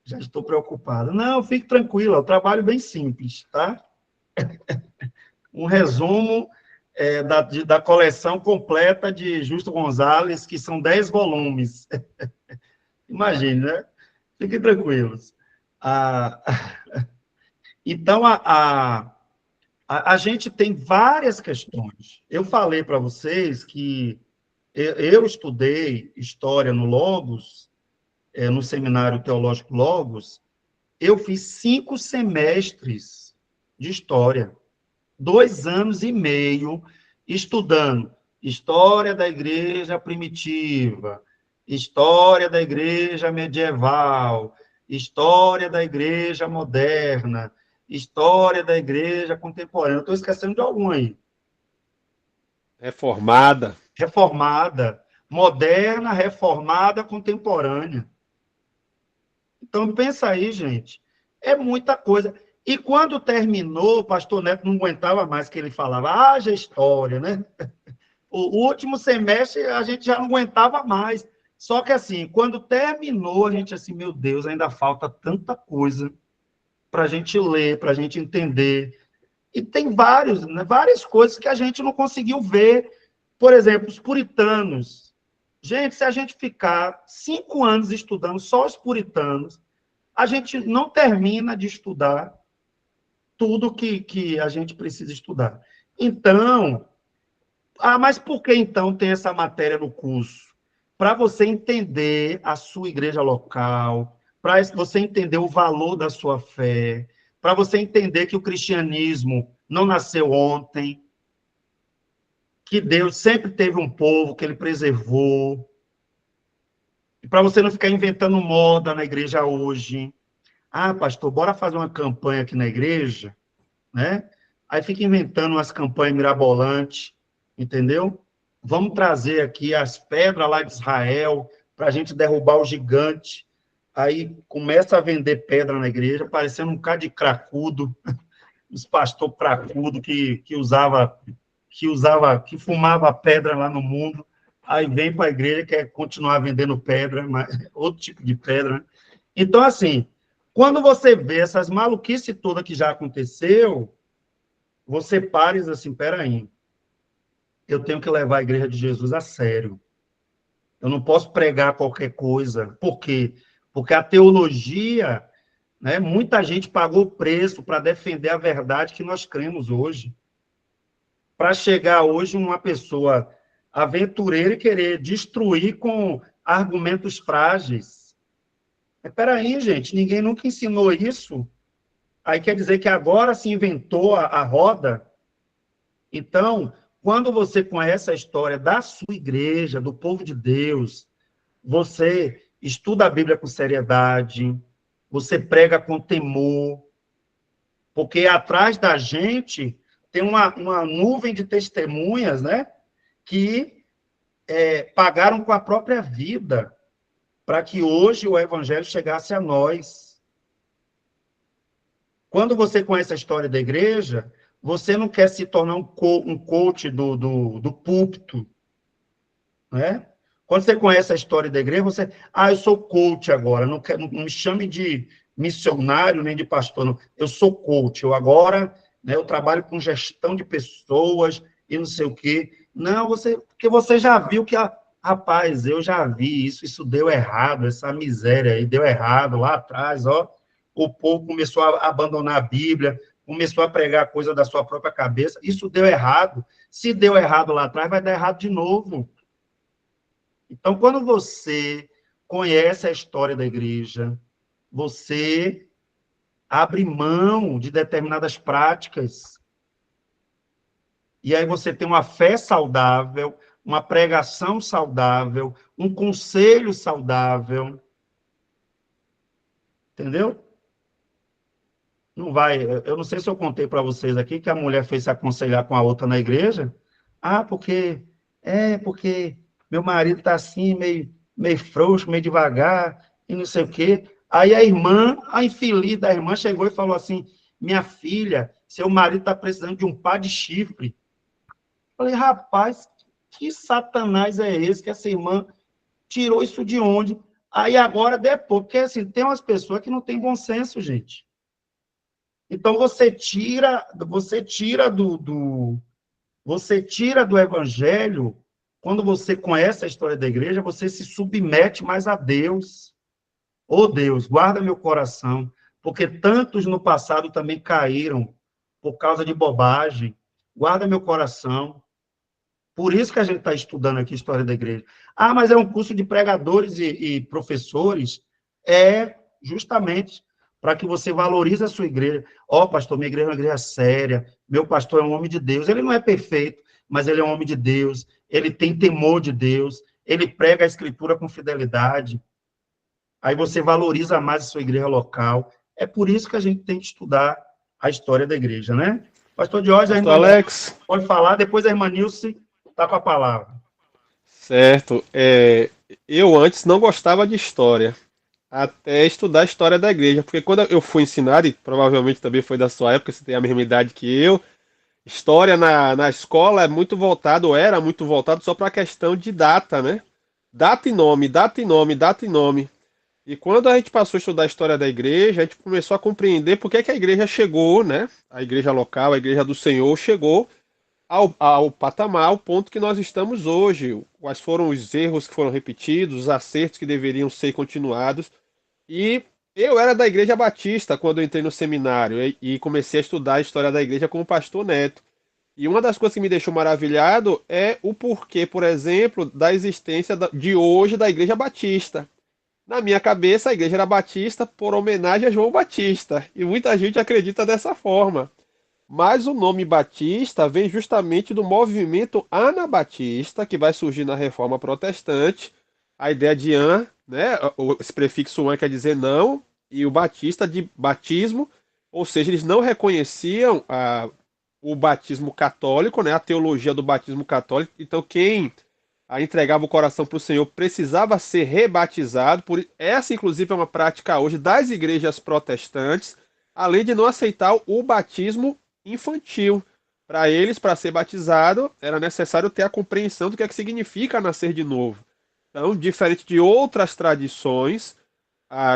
já estou preocupado. Não, fique tranquila, o trabalho é bem simples, tá? Um resumo da coleção completa de Justo Gonzalez, que são 10 volumes. Imagine, né? Fiquem tranquilos. Ah, então, a gente tem várias questões. Eu falei para vocês que eu estudei História no Logos, no Seminário Teológico Logos, eu fiz 5 semestres de História, 2 anos e meio estudando História da Igreja Primitiva, História da Igreja Medieval, História da Igreja Moderna, História da Igreja Contemporânea. Estou esquecendo de algum aí. Reformada. Reformada, moderna, reformada, contemporânea. Então, pensa aí, gente. É muita coisa. E quando terminou, o pastor Neto não aguentava mais que ele falava, haja história, né? O último semestre a gente já não aguentava mais. Só que assim, quando terminou, a gente assim, meu Deus, ainda falta tanta coisa para a gente ler, para a gente entender. E tem vários, né, várias coisas que a gente não conseguiu ver. Por exemplo, os puritanos. Gente, se a gente ficar 5 anos estudando só os puritanos, a gente não termina de estudar tudo que a gente precisa estudar. Então, mas por que então tem essa matéria no curso? Para você entender a sua igreja local, para você entender o valor da sua fé, para você entender que o cristianismo não nasceu ontem, que Deus sempre teve um povo que ele preservou, e para você não ficar inventando moda na igreja hoje. Ah, pastor, bora fazer uma campanha aqui na igreja, né? Aí fica inventando umas campanhas mirabolantes, entendeu? Vamos trazer aqui as pedras lá de Israel para a gente derrubar o gigante. Aí começa a vender pedra na igreja, parecendo um cara de cracudo, os pastores cracudo que fumava pedra lá no mundo. Aí vem para a igreja, quer continuar vendendo pedra, mas outro tipo de pedra. Né? Então, assim, quando você vê essas maluquices todas que já aconteceu, você para e diz assim, peraí, eu tenho que levar a igreja de Jesus a sério. Eu não posso pregar qualquer coisa. Por quê? Porque a teologia, né, muita gente pagou preço para defender a verdade que nós cremos hoje. Para chegar hoje uma pessoa aventureira e querer destruir com argumentos frágeis. Peraí, gente, ninguém nunca ensinou isso. Aí quer dizer que agora se inventou a roda. Então, quando você conhece a história da sua igreja, do povo de Deus, você estuda a Bíblia com seriedade, você prega com temor, porque atrás da gente tem uma nuvem de testemunhas, né, que pagaram com a própria vida para que hoje o evangelho chegasse a nós. Quando você conhece a história da igreja, você não quer se tornar um coach do púlpito, né? Quando você conhece a história da igreja, você... eu sou coach agora, não me chame de missionário nem de pastor, não. Eu sou coach, eu agora, né, eu trabalho com gestão de pessoas e não sei o quê. Não, porque você já viu que, rapaz, eu já vi isso deu errado, essa miséria aí deu errado lá atrás, ó. O povo começou a abandonar a Bíblia, começou a pregar coisa da sua própria cabeça, isso deu errado. Se deu errado lá atrás, vai dar errado de novo. Então, quando você conhece a história da igreja, você abre mão de determinadas práticas. E aí você tem uma fé saudável, uma pregação saudável, um conselho saudável. Entendeu? Não vai... Eu não sei se eu contei para vocês aqui que a mulher fez se aconselhar com a outra na igreja. Porque meu marido está assim, meio frouxo, meio devagar, e não sei o quê. Aí a infeliz da irmã, chegou e falou assim, minha filha, seu marido está precisando de um par de chifre. Falei, rapaz, que satanás é esse que essa irmã tirou isso de onde? Aí agora, depois, porque assim, tem umas pessoas que não têm bom senso, gente. Então, você tira do evangelho. Quando você conhece a história da igreja, você se submete mais a Deus. Oh, Deus, guarda meu coração, porque tantos no passado também caíram por causa de bobagem. Guarda meu coração. Por isso que a gente está estudando aqui a história da igreja. Mas é um curso de pregadores e professores. É justamente para que você valorize a sua igreja. Pastor, minha igreja é uma igreja séria, meu pastor é um homem de Deus. Ele não é perfeito, mas ele é um homem de Deus. Ele tem temor de Deus, ele prega a escritura com fidelidade. Aí você valoriza mais a sua igreja local. É por isso que a gente tem que estudar a história da igreja, né? Pastor Jorge, Pastor Alex, pode falar, depois a irmã Nilce está com a palavra. Certo. Eu antes não gostava de história. até estudar a história da igreja, porque quando eu fui ensinar, e provavelmente também foi da sua época, você tem a mesma idade que eu, história na escola é muito voltado, ou era muito voltado só para a questão de data, né? Data e nome, data e nome, data e nome. E quando a gente passou a estudar a história da igreja, a gente começou a compreender por que que a igreja chegou, né? A igreja local, a igreja do Senhor chegou ao patamar, ao ponto que nós estamos hoje. Quais foram os erros que foram repetidos, os acertos que deveriam ser continuados. E eu era da Igreja Batista quando eu entrei no seminário e comecei a estudar a história da igreja com o pastor Neto. E uma das coisas que me deixou maravilhado é o porquê, por exemplo, da existência de hoje da Igreja Batista. Na minha cabeça, a igreja era batista por homenagem a João Batista. E muita gente acredita dessa forma. Mas o nome Batista vem justamente do movimento anabatista, que vai surgir na Reforma Protestante. A ideia de an, né? Esse prefixo an quer dizer não, e o batista de batismo, ou seja, eles não reconheciam o batismo católico, né? A teologia do batismo católico. Então, quem entregava o coração para o Senhor precisava ser rebatizado. Essa, inclusive, é uma prática hoje das igrejas protestantes, além de não aceitar o batismo infantil. Para eles, para ser batizado, era necessário ter a compreensão do que é que significa nascer de novo. Então, diferente de outras tradições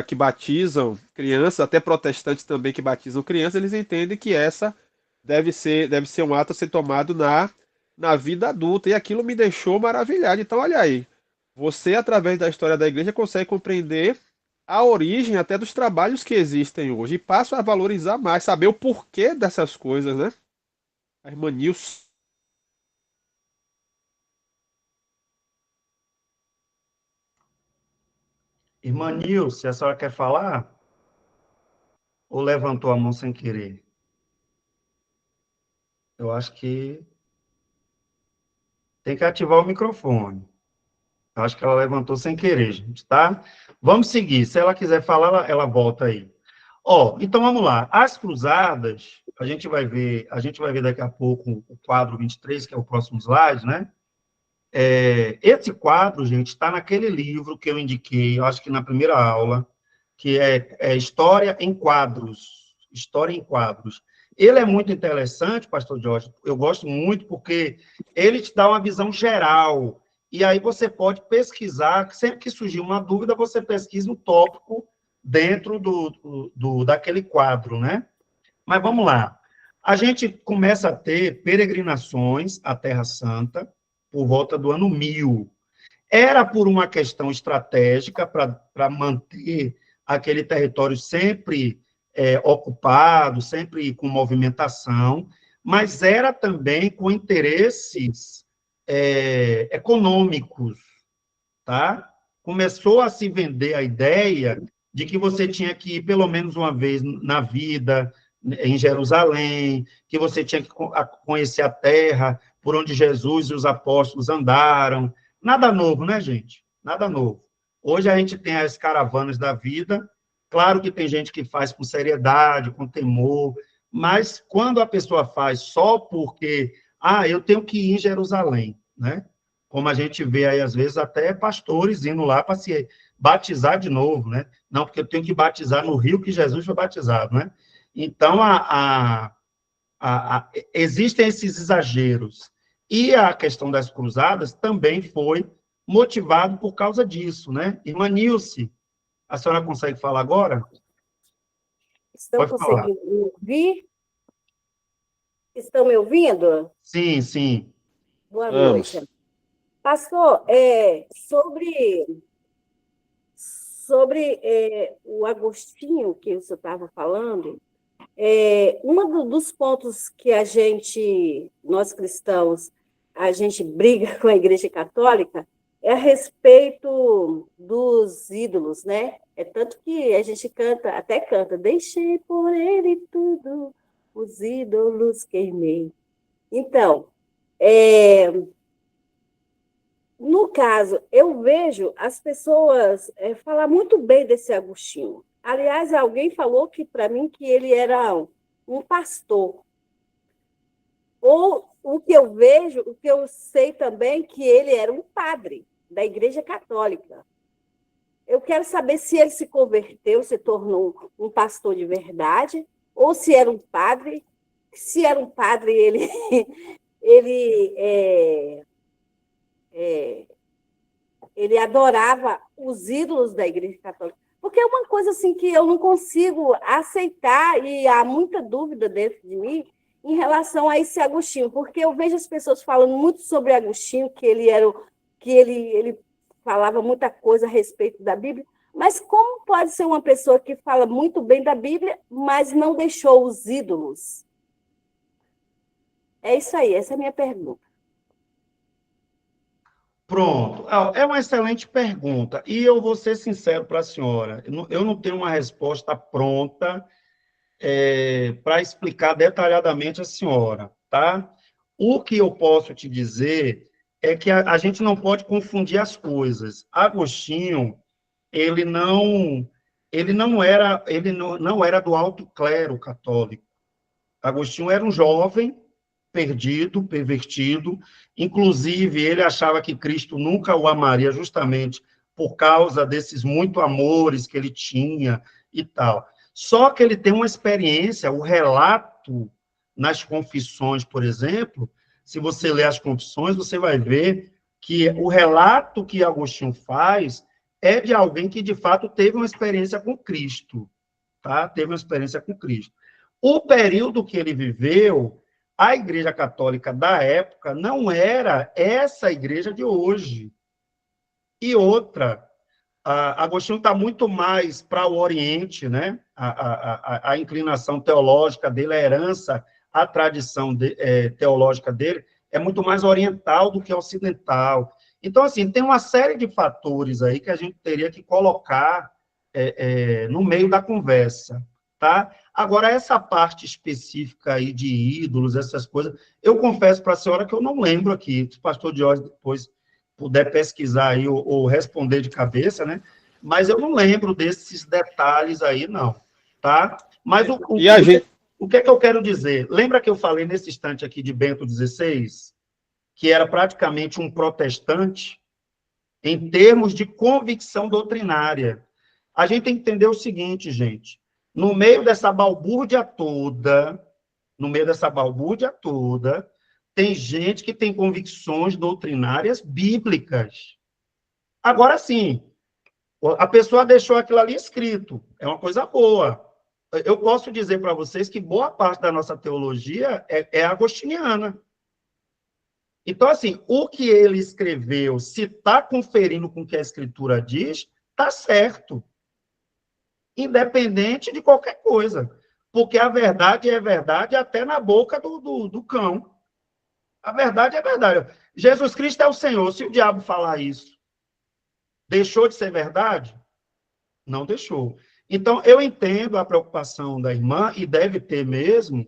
que batizam crianças, até protestantes também que batizam crianças, eles entendem que essa deve ser um ato a ser tomado na vida adulta. E aquilo me deixou maravilhado. Então, olha aí, você, através da história da igreja, consegue compreender a origem até dos trabalhos que existem hoje e passa a valorizar mais, saber o porquê dessas coisas, né? A irmã Nilce. Irmã Nilce, a senhora quer falar? Ou levantou a mão sem querer? Eu acho que tem que ativar o microfone. Eu acho que ela levantou sem querer, gente, tá? Vamos seguir. Se ela quiser falar, ela volta aí. Ó, então vamos lá. As cruzadas, a gente vai ver daqui a pouco o quadro 23, que é o próximo slide, né? Esse quadro, gente, está naquele livro que eu indiquei, eu acho que na primeira aula, que é História em Quadros. História em Quadros. Ele é muito interessante, pastor Jorge, eu gosto muito, porque ele te dá uma visão geral, e aí você pode pesquisar, sempre que surgir uma dúvida, você pesquisa um tópico dentro daquele quadro, né? Mas vamos lá. A gente começa a ter peregrinações à Terra Santa por volta do ano 1000. Era por uma questão estratégica para manter aquele território sempre ocupado, sempre com movimentação, mas era também com interesses econômicos, tá? Começou a se vender a ideia de que você tinha que ir pelo menos uma vez na vida em Jerusalém, que você tinha que conhecer a terra por onde Jesus e os apóstolos andaram. Nada novo, né, gente? Nada novo. Hoje a gente tem as caravanas da vida. Claro que tem gente que faz com seriedade, com temor, mas quando a pessoa faz só porque, eu tenho que ir em Jerusalém, né? Como a gente vê aí, às vezes, até pastores indo lá para se batizar de novo, né? Não, porque eu tenho que batizar no rio que Jesus foi batizado, né? Então, existem esses exageros. E a questão das cruzadas também foi motivado por causa disso, né? Irmã Nilce, a senhora consegue falar agora? Estão Pode falar. conseguindo me ouvir? Estão me ouvindo? Sim, sim. Boa Vamos. noite. Pastor, sobre o Agostinho que o senhor estava falando, um dos pontos que nós cristãos, a gente briga com a Igreja Católica é a respeito dos ídolos, né? É tanto que a gente até canta, deixei por ele tudo, os ídolos queimei. Então, no caso, eu vejo as pessoas falar muito bem desse Agostinho. Aliás, alguém falou que para mim que ele era um pastor. Ou o que eu vejo, o que eu sei também, que ele era um padre da Igreja Católica. Eu quero saber se ele se converteu, se tornou um pastor de verdade, ou se era um padre. Se era um padre, ele, ele adorava os ídolos da Igreja Católica. Porque é uma coisa assim que eu não consigo aceitar, e há muita dúvida dentro de mim em relação a esse Agostinho, porque eu vejo as pessoas falando muito sobre Agostinho, que ele falava muita coisa a respeito da Bíblia, mas como pode ser uma pessoa que fala muito bem da Bíblia, mas não deixou os ídolos? É isso aí, essa é a minha pergunta. Pronto. É uma excelente pergunta. E eu vou ser sincero para a senhora. Eu não tenho uma resposta pronta para explicar detalhadamente a senhora, tá? O que eu posso te dizer é que a gente não pode confundir as coisas. Agostinho, não era do alto clero católico. Agostinho era um jovem perdido, pervertido. Inclusive, ele achava que Cristo nunca o amaria, justamente por causa desses muito amores que ele tinha e tal. Só que ele tem uma experiência, o relato nas Confissões, por exemplo, se você ler as Confissões, você vai ver que o relato que Agostinho faz é de alguém que, de fato, teve uma experiência com Cristo, tá? Teve uma experiência com Cristo. O período que ele viveu, a Igreja Católica da época não era essa igreja de hoje. E outra, Agostinho está muito mais para o Oriente, né? A inclinação teológica dele, a herança, a tradição teológica dele é muito mais oriental do que ocidental. Então, assim, tem uma série de fatores aí que a gente teria que colocar no meio da conversa, tá? Agora, essa parte específica aí de ídolos, essas coisas, eu confesso para a senhora que eu não lembro aqui, se o pastor Diógenes depois puder pesquisar aí ou responder de cabeça, né? Mas eu não lembro desses detalhes aí, não, tá? Mas o que é que eu quero dizer? Lembra que eu falei nesse instante aqui de Bento XVI, que era praticamente um protestante em termos de convicção doutrinária? A gente tem que entender o seguinte, gente, no meio dessa balbúrdia toda, tem gente que tem convicções doutrinárias bíblicas. Agora sim, a pessoa deixou aquilo ali escrito, é uma coisa boa. Eu posso dizer para vocês que boa parte da nossa teologia é agostiniana. Então, assim, o que ele escreveu, se está conferindo com o que a Escritura diz, está certo. Independente de qualquer coisa. Porque a verdade é verdade até na boca do cão. A verdade é verdade. Jesus Cristo é o Senhor. Se o diabo falar isso, deixou de ser verdade? Não deixou. Então, eu entendo a preocupação da irmã, e deve ter mesmo,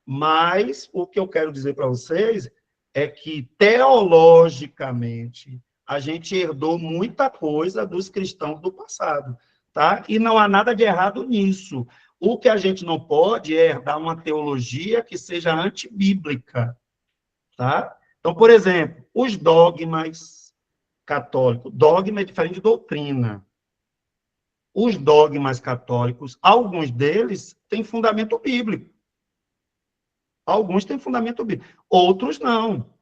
mas o que eu quero dizer para vocês é que, teologicamente, a gente herdou muita coisa dos cristãos do passado, tá? E não há nada de errado nisso. O que a gente não pode é herdar uma teologia que seja antibíblica, tá? Então, por exemplo, os dogmas católicos. Dogma é diferente de doutrina. Os dogmas católicos, alguns deles têm fundamento bíblico. Alguns têm fundamento bíblico, outros não.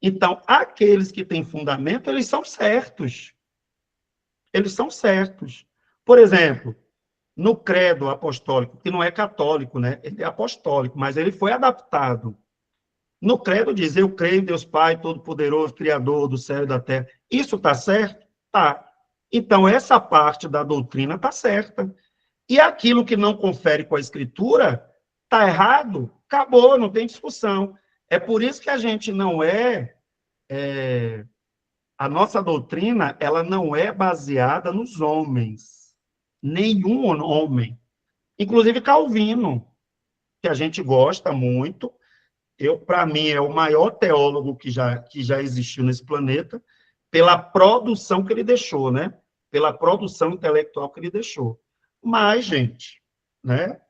Então, aqueles que têm fundamento, eles são certos. Eles são certos. Por exemplo, no credo apostólico, que não é católico, né? Ele é apostólico, mas ele foi adaptado. No credo diz, eu creio em Deus Pai, Todo-Poderoso, Criador do céu e da terra. Isso está certo? Tá. Então, essa parte da doutrina está certa. E aquilo que não confere com a Escritura está errado, acabou, não tem discussão. É por isso que a gente não a nossa doutrina, ela não é baseada nos homens. Nenhum homem. Inclusive Calvino, que a gente gosta muito. Para mim, é o maior teólogo que já existiu nesse planeta, pela produção que ele deixou, né? Pela produção intelectual que ele deixou. Mas, gente, né?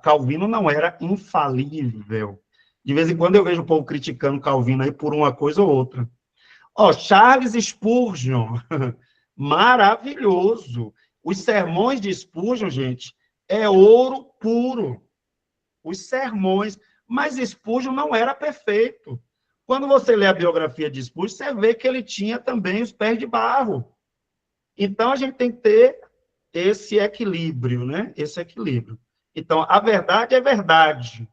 Calvino não era infalível. De vez em quando eu vejo o povo criticando Calvino aí por uma coisa ou outra. Charles Spurgeon, maravilhoso. Os sermões de Spurgeon, gente, é ouro puro. Os sermões. Mas Spurgeon não era perfeito. Quando você lê a biografia de Spurgeon, você vê que ele tinha também os pés de barro. Então, a gente tem que ter esse equilíbrio, né? Esse equilíbrio. Então, a verdade é verdade.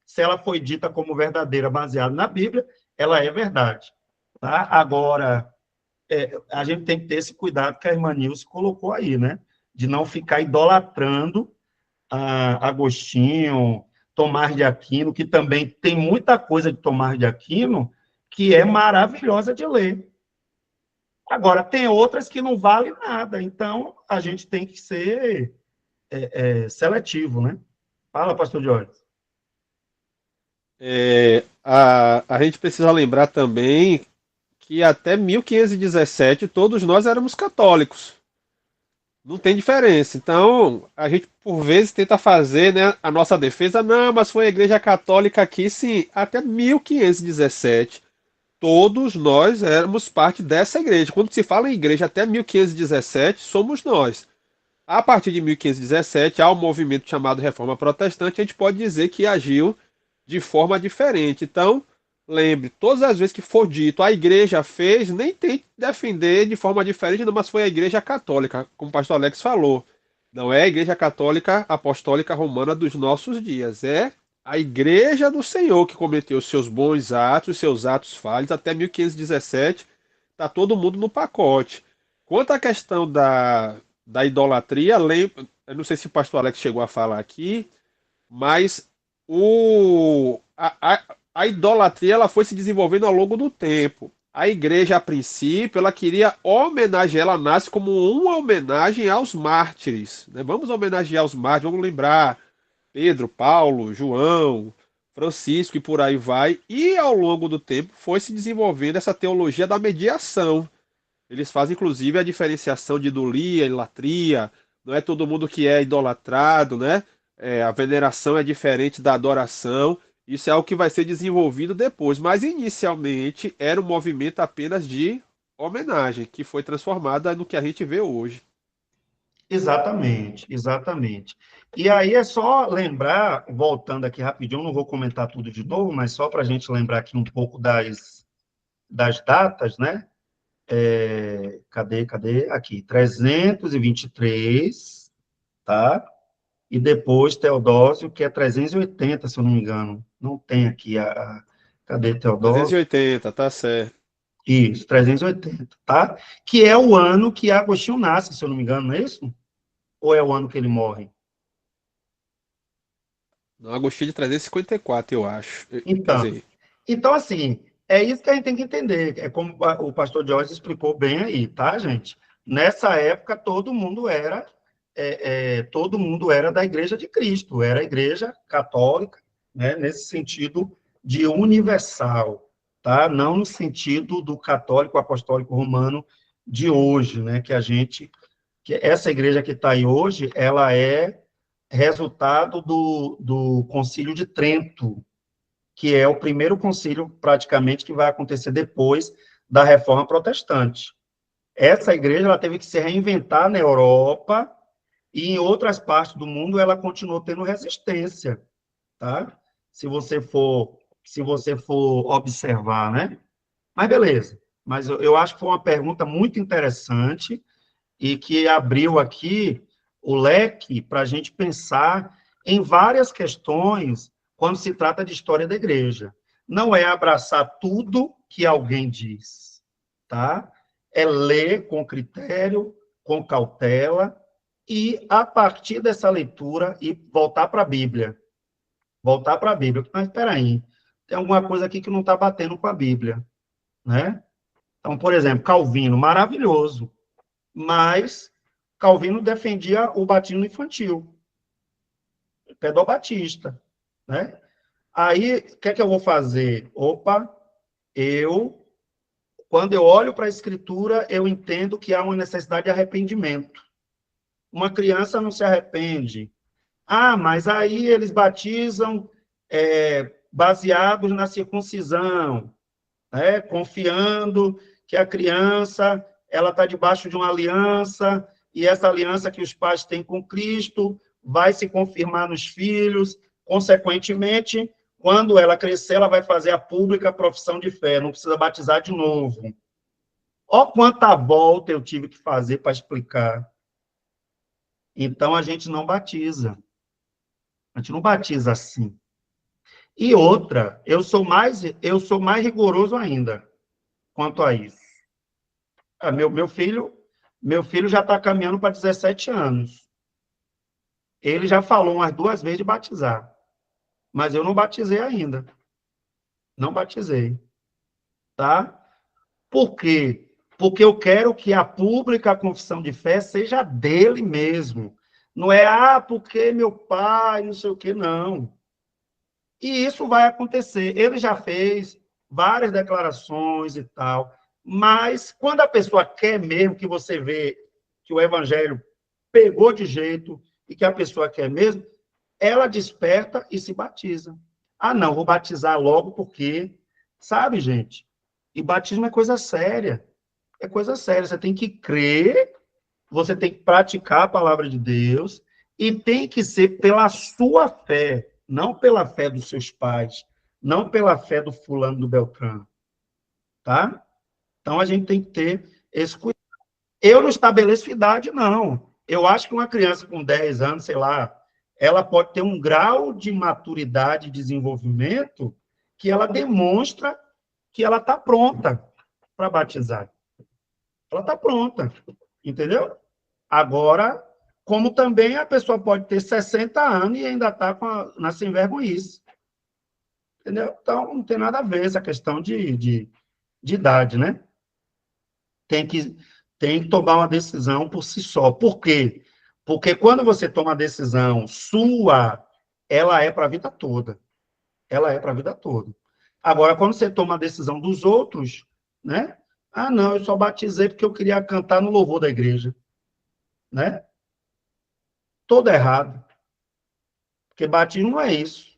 Se ela foi dita como verdadeira, baseada na Bíblia, ela é verdade. Tá? Agora, a gente tem que ter esse cuidado que a irmã Nilce colocou aí, né? De não ficar idolatrando Agostinho, Tomás de Aquino, que também tem muita coisa de Tomás de Aquino que é maravilhosa de ler. Agora, tem outras que não valem nada, então a gente tem que ser seletivo, né? Fala, pastor Jorge. A gente precisa lembrar também que até 1517 todos nós éramos católicos. Não tem diferença. Então, a gente por vezes tenta fazer, né, a nossa defesa. Não, mas foi a Igreja Católica aqui, sim. Até 1517, todos nós éramos parte dessa igreja. Quando se fala em igreja até 1517, somos nós. A partir de 1517, há um movimento chamado Reforma Protestante, a gente pode dizer que agiu de forma diferente. Então, lembre, todas as vezes que for dito a igreja fez, nem tem que defender de forma diferente, não, mas foi a Igreja Católica, como o pastor Alex falou. Não é a Igreja Católica Apostólica Romana dos nossos dias, é a Igreja do Senhor que cometeu seus bons atos, seus atos falhos, até 1517, está todo mundo no pacote. Quanto à questão da idolatria, eu não sei se o pastor Alex chegou a falar aqui, mas a idolatria ela foi se desenvolvendo ao longo do tempo. A igreja, a princípio, ela queria homenagear, ela nasce como uma homenagem aos mártires, né? Vamos homenagear os mártires, vamos lembrar Pedro, Paulo, João, Francisco e por aí vai. E ao longo do tempo foi se desenvolvendo essa teologia da mediação. Eles fazem, inclusive, a diferenciação de idolia e latria. Não é todo mundo que é idolatrado, né? A veneração é diferente da adoração. Isso é algo que vai ser desenvolvido depois. Mas, inicialmente, era um movimento apenas de homenagem, que foi transformada no que a gente vê hoje. Exatamente, exatamente. E aí é só lembrar, voltando aqui rapidinho, não vou comentar tudo de novo, mas só para a gente lembrar aqui um pouco das datas, né? Cadê? Aqui, 323, tá? E depois Teodósio, que é 380, se eu não me engano. Não tem aqui cadê Teodósio? 380, tá certo. Isso, 380, tá? Que é o ano que Agostinho nasce, se eu não me engano, não é isso? Ou é o ano que ele morre? Não, Agostinho de 354, eu acho. Então, Quer dizer, então, assim, é isso que a gente tem que entender. É como o pastor Jorge explicou bem aí, tá, gente? Nessa época, todo mundo era da Igreja de Cristo, era a Igreja Católica, né? Nesse sentido de universal, tá? Não no sentido do católico apostólico romano de hoje, né? Que essa igreja que está aí hoje, ela é resultado do Concílio de Trento, que é o primeiro concílio, praticamente, que vai acontecer depois da Reforma Protestante. Essa igreja ela teve que se reinventar na Europa e em outras partes do mundo ela continuou tendo resistência, tá? Se você for observar, né? Mas beleza. Mas eu acho que foi uma pergunta muito interessante e que abriu aqui o leque para a gente pensar em várias questões quando se trata de história da igreja. Não é abraçar tudo que alguém diz, tá? É ler com critério, com cautela, e, a partir dessa leitura, voltar para a Bíblia. Voltar para a Bíblia. Mas, espera aí, tem alguma coisa aqui que não está batendo com a Bíblia, né? Então, por exemplo, Calvino, maravilhoso, mas Calvino defendia o batismo infantil, pedobatista, né? Aí, o que é que eu vou fazer? Opa, quando eu olho para a Escritura, eu entendo que há uma necessidade de arrependimento. Uma criança não se arrepende. Ah, mas aí eles batizam baseados na circuncisão, né? Confiando que a criança ela está debaixo de uma aliança, e essa aliança que os pais têm com Cristo vai se confirmar nos filhos, consequentemente, quando ela crescer, ela vai fazer a pública profissão de fé, não precisa batizar de novo. Olha quanta volta eu tive que fazer para explicar. Então, a gente não batiza. A gente não batiza assim. E outra, eu sou mais rigoroso ainda quanto a isso. Meu filho já está caminhando para 17 anos. Ele já falou umas 2 vezes de batizar. Mas eu não batizei ainda. Não batizei. Tá? Por quê? Porque eu quero que a pública confissão de fé seja dele mesmo. Não é, porque meu pai, não sei o quê, não. E isso vai acontecer. Ele já fez várias declarações e tal, mas quando a pessoa quer mesmo, que você vê que o evangelho pegou de jeito e que a pessoa quer mesmo, ela desperta e se batiza. Não, vou batizar logo porque, sabe, gente? E batismo é coisa séria. É coisa séria. Você tem que crer, você tem que praticar a palavra de Deus e tem que ser pela sua fé, não pela fé dos seus pais, não pela fé do fulano do Beltrano, tá? Então, a gente tem que ter esse cuidado. Eu não estabeleço idade, não. Eu acho que uma criança com 10 anos, sei lá, ela pode ter um grau de maturidade e desenvolvimento que ela demonstra que ela está pronta para batizar. Ela está pronta, entendeu? Agora, como também a pessoa pode ter 60 anos e ainda está na sem vergonhice. Entendeu? Então, não tem nada a ver essa questão de idade, né? Tem que tomar uma decisão por si só. Por quê? Porque quando você toma a decisão sua, ela é para a vida toda. Ela é para a vida toda. Agora, quando você toma a decisão dos outros, né? Não, eu só batizei porque eu queria cantar no louvor da igreja. Né? Todo errado. Porque batismo não é isso.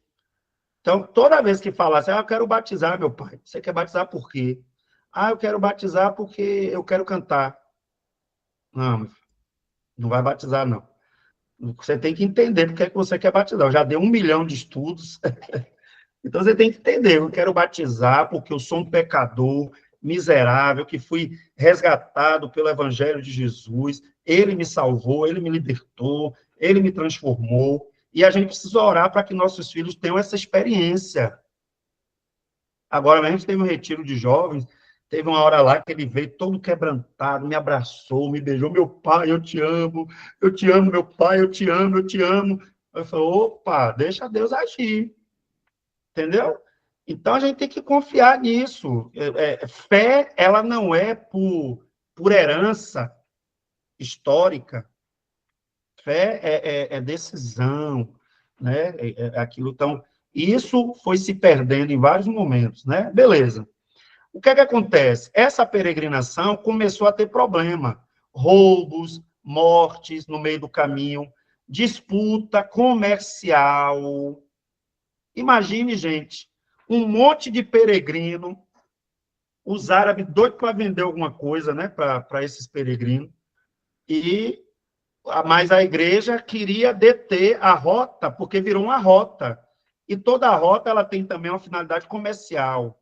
Então, toda vez que falar assim, eu quero batizar, meu pai. Você quer batizar por quê? Eu quero batizar porque eu quero cantar. Não, não vai batizar, não. Você tem que entender porque é que você quer batizar. Eu já dei 1 milhão de estudos. Então, você tem que entender. Eu quero batizar porque eu sou um pecador miserável, que fui resgatado pelo Evangelho de Jesus. Ele me salvou, ele me libertou, ele me transformou. E a gente precisa orar para que nossos filhos tenham essa experiência. Agora, a gente teve um retiro de jovens, teve uma hora lá que ele veio todo quebrantado, me abraçou, me beijou. Meu pai, eu te amo, meu pai, eu te amo, eu te amo. Eu falei, opa, deixa Deus agir. Entendeu? Então, a gente tem que confiar nisso. Fé, ela não é por herança histórica. Fé é decisão, né? Aquilo. Então, isso foi se perdendo em vários momentos, né? Beleza. O que é que acontece? Essa peregrinação começou a ter problema. Roubos, mortes no meio do caminho, disputa comercial. Imagine, gente, um monte de peregrino, os árabes doidos para vender alguma coisa, né, para esses peregrinos, mas a igreja queria deter a rota, porque virou uma rota. E toda rota ela tem também uma finalidade comercial.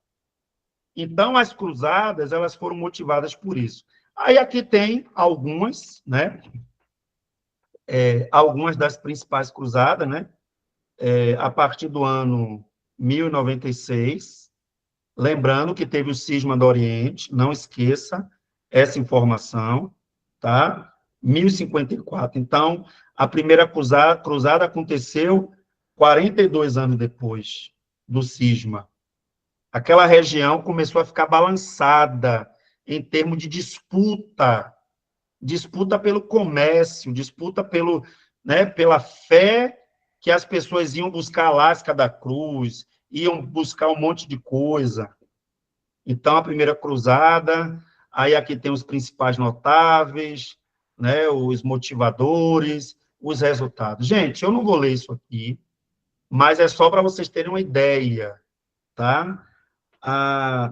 Então, as cruzadas, elas foram motivadas por isso. Aí aqui tem algumas, né, algumas das principais cruzadas, né, a partir do ano 1096, lembrando que teve o cisma do Oriente, não esqueça essa informação, tá? 1054. Então, a primeira cruzada aconteceu 42 anos depois do cisma. Aquela região começou a ficar balançada em termos de disputa pelo comércio, disputa pela fé que as pessoas iam buscar a lasca da cruz, iam buscar um monte de coisa. Então, a primeira cruzada, aí aqui tem os principais notáveis, né, os motivadores, os resultados. Gente, eu não vou ler isso aqui, mas é só para vocês terem uma ideia, tá?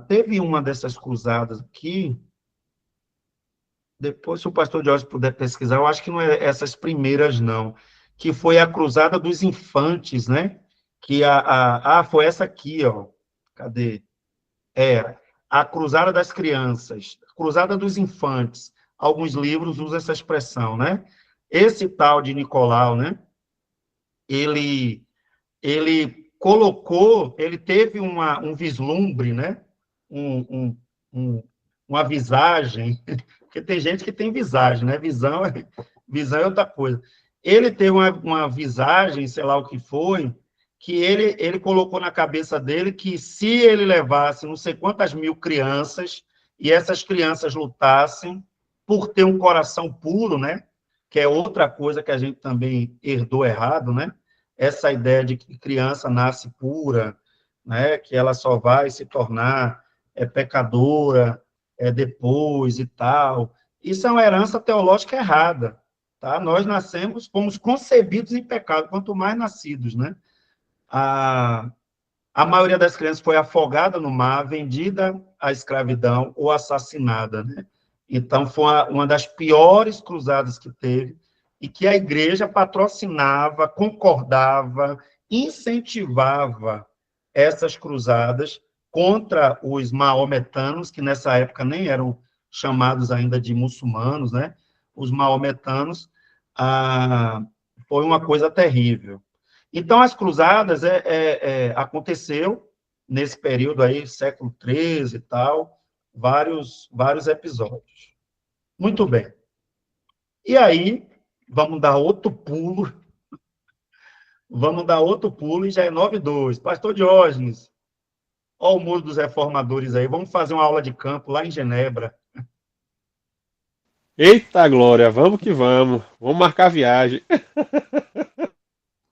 Teve uma dessas cruzadas aqui, depois, se o pastor Jorge puder pesquisar, eu acho que não é essas primeiras, não, que foi a Cruzada dos Infantes, né? Que foi essa aqui, ó. Cadê? A Cruzada das Crianças, Cruzada dos Infantes. Alguns livros usam essa expressão, né? Esse tal de Nicolau, né? Ele colocou, ele teve um vislumbre, né? Uma visagem, porque tem gente que tem visagem, né? Visão é outra coisa. Ele teve uma visagem, sei lá o que foi, que ele colocou na cabeça dele que se ele levasse não sei quantas mil crianças, e essas crianças lutassem por ter um coração puro, né? Que é outra coisa que a gente também herdou errado, né? Essa ideia de que criança nasce pura, né? Que ela só vai se tornar pecadora depois e tal. Isso é uma herança teológica errada, tá? Nós nascemos, fomos concebidos em pecado, quanto mais nascidos, né? A maioria das crianças foi afogada no mar, vendida à escravidão ou assassinada, né? Então, foi uma das piores cruzadas que teve, e que a igreja patrocinava, concordava, incentivava essas cruzadas contra os maometanos, que nessa época nem eram chamados ainda de muçulmanos, né? Os maometanos, foi uma coisa terrível. Então, as cruzadas aconteceu nesse período aí, século XIII e tal, vários episódios. Muito bem. E aí, vamos dar outro pulo, e já é 9:02. Pastor Diógenes, olha o Muro dos Reformadores aí, vamos fazer uma aula de campo lá em Genebra. Eita glória, vamos que vamos. Vamos marcar a viagem.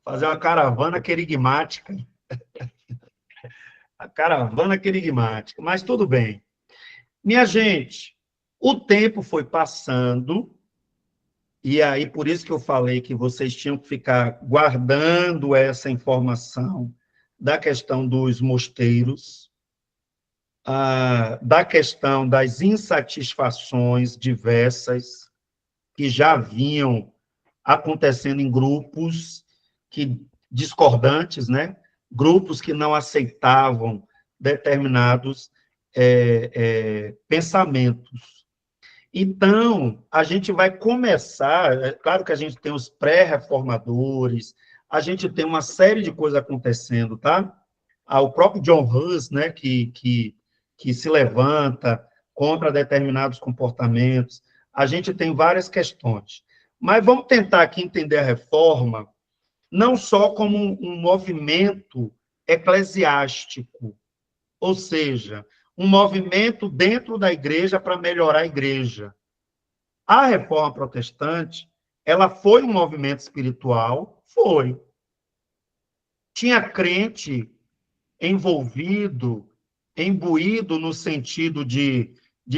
Fazer uma caravana querigmática. A caravana querigmática, mas tudo bem. Minha gente, o tempo foi passando, e aí por isso que eu falei que vocês tinham que ficar guardando essa informação da questão dos mosteiros, da questão das insatisfações diversas que já vinham acontecendo em grupos discordantes, né? Grupos que não aceitavam determinados pensamentos. Então, a gente vai começar, é claro que a gente tem os pré-reformadores, a gente tem uma série de coisas acontecendo, tá? O próprio John Hus, né, que se levanta contra determinados comportamentos, a gente tem várias questões. Mas vamos tentar aqui entender a reforma não só como um movimento eclesiástico, ou seja, um movimento dentro da igreja para melhorar a igreja. A reforma protestante, ela foi um movimento espiritual? Foi. Tinha crente envolvido, imbuído no sentido de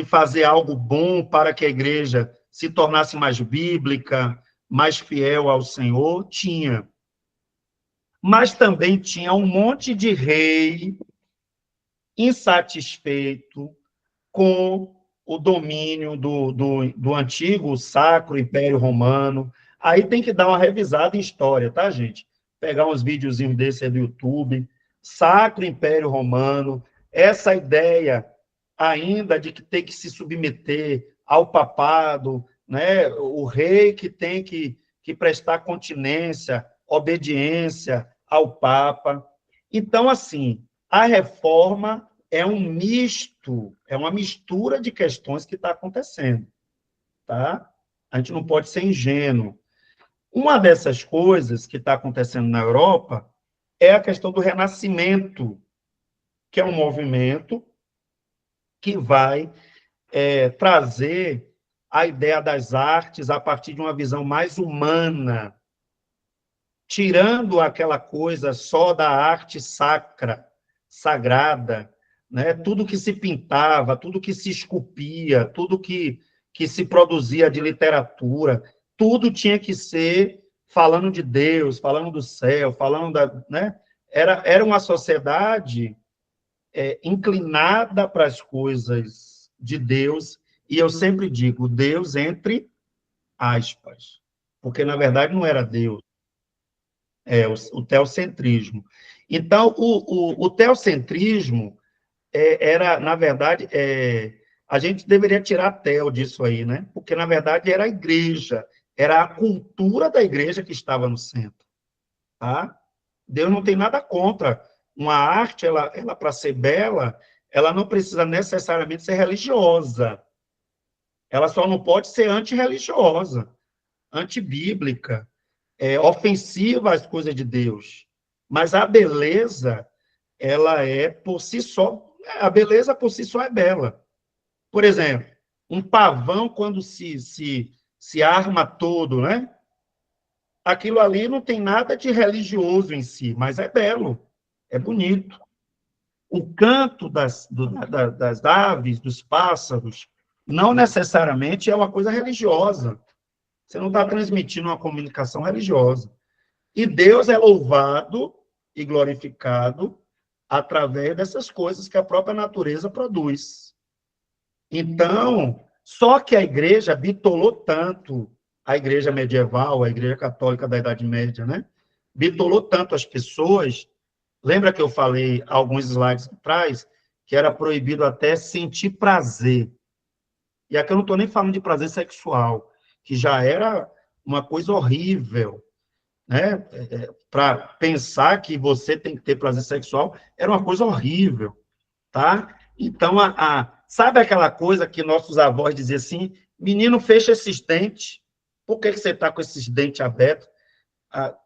fazer algo bom para que a igreja se tornasse mais bíblica, mais fiel ao Senhor? Tinha. Mas também tinha um monte de rei insatisfeito com o domínio do antigo Sacro Império Romano. Aí tem que dar uma revisada em história, tá, gente? Pegar uns videozinhos desse aí do YouTube. Sacro Império Romano, essa ideia ainda de que tem que se submeter ao papado, né? O rei que tem que prestar continência, obediência ao Papa. Então, assim, a reforma é um misto, é uma mistura de questões que está acontecendo, tá? A gente não pode ser ingênuo. Uma dessas coisas que está acontecendo na Europa é a questão do Renascimento, que é um movimento que vai trazer a ideia das artes a partir de uma visão mais humana, tirando aquela coisa só da arte sacra, sagrada, né? Tudo que se pintava, tudo que se esculpia, tudo que se produzia de literatura, tudo tinha que ser falando de Deus, falando do céu, falando né? Era uma sociedade inclinada para as coisas de Deus E eu sempre digo, Deus entre aspas, porque, na verdade, não era Deus, é o teocentrismo. Então, o teocentrismo era, na verdade, a gente deveria tirar teo disso aí, né? Porque, na verdade, era a igreja, era a cultura da igreja que estava no centro, tá? Deus não tem nada contra. Uma arte, ela para ser bela, ela não precisa necessariamente ser religiosa. Ela só não pode ser antirreligiosa, antibíblica, ofensiva às coisas de Deus. Mas a beleza, ela é por si só, a beleza por si só é bela. Por exemplo, um pavão, quando se arma todo, né? Aquilo ali não tem nada de religioso em si, mas é belo, é bonito. O canto das aves, dos pássaros, não necessariamente é uma coisa religiosa. Você não está transmitindo uma comunicação religiosa. E Deus é louvado e glorificado através dessas coisas que a própria natureza produz. Então, só que a igreja bitolou tanto, a igreja medieval, a igreja católica da Idade Média, né? Bitolou tanto as pessoas. Lembra que eu falei alguns slides atrás que era proibido até sentir prazer? E aqui eu não estou nem falando de prazer sexual, que já era uma coisa horrível, né? Para pensar que você tem que ter prazer sexual era uma coisa horrível, tá? Então, sabe aquela coisa que nossos avós diziam assim, menino, fecha esses dentes, por que você está com esses dentes abertos?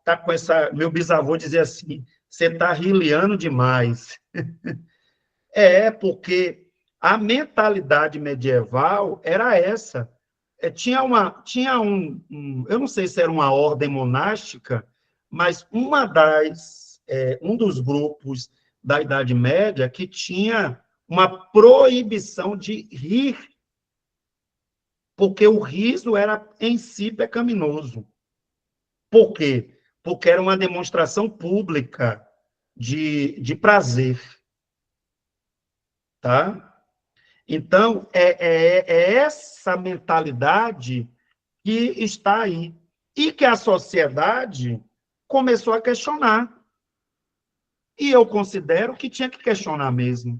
Tá com essa... Meu bisavô dizia assim, você está rileando demais. Porque a mentalidade medieval era essa. Tinha eu não sei se era uma ordem monástica, mas um dos grupos da Idade Média que tinha uma proibição de rir, porque o riso era em si pecaminoso. Por quê? Porque era uma demonstração pública de prazer, tá? Então, é essa mentalidade que está aí. E que a sociedade começou a questionar. E eu considero que tinha que questionar mesmo,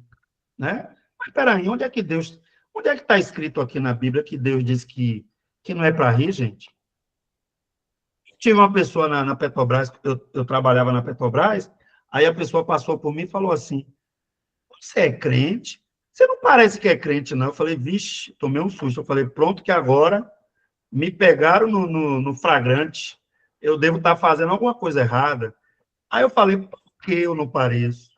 né? Mas, peraí, onde é que está escrito aqui na Bíblia que Deus diz que não é para rir, gente? Tive uma pessoa na Petrobras, eu trabalhava na Petrobras, aí a pessoa passou por mim e falou assim, você é crente? Você não parece que é crente, não. Eu falei, vixe, tomei um susto. Eu falei, pronto, que agora me pegaram no flagrante. Eu devo estar fazendo alguma coisa errada. Aí eu falei, por que eu não pareço?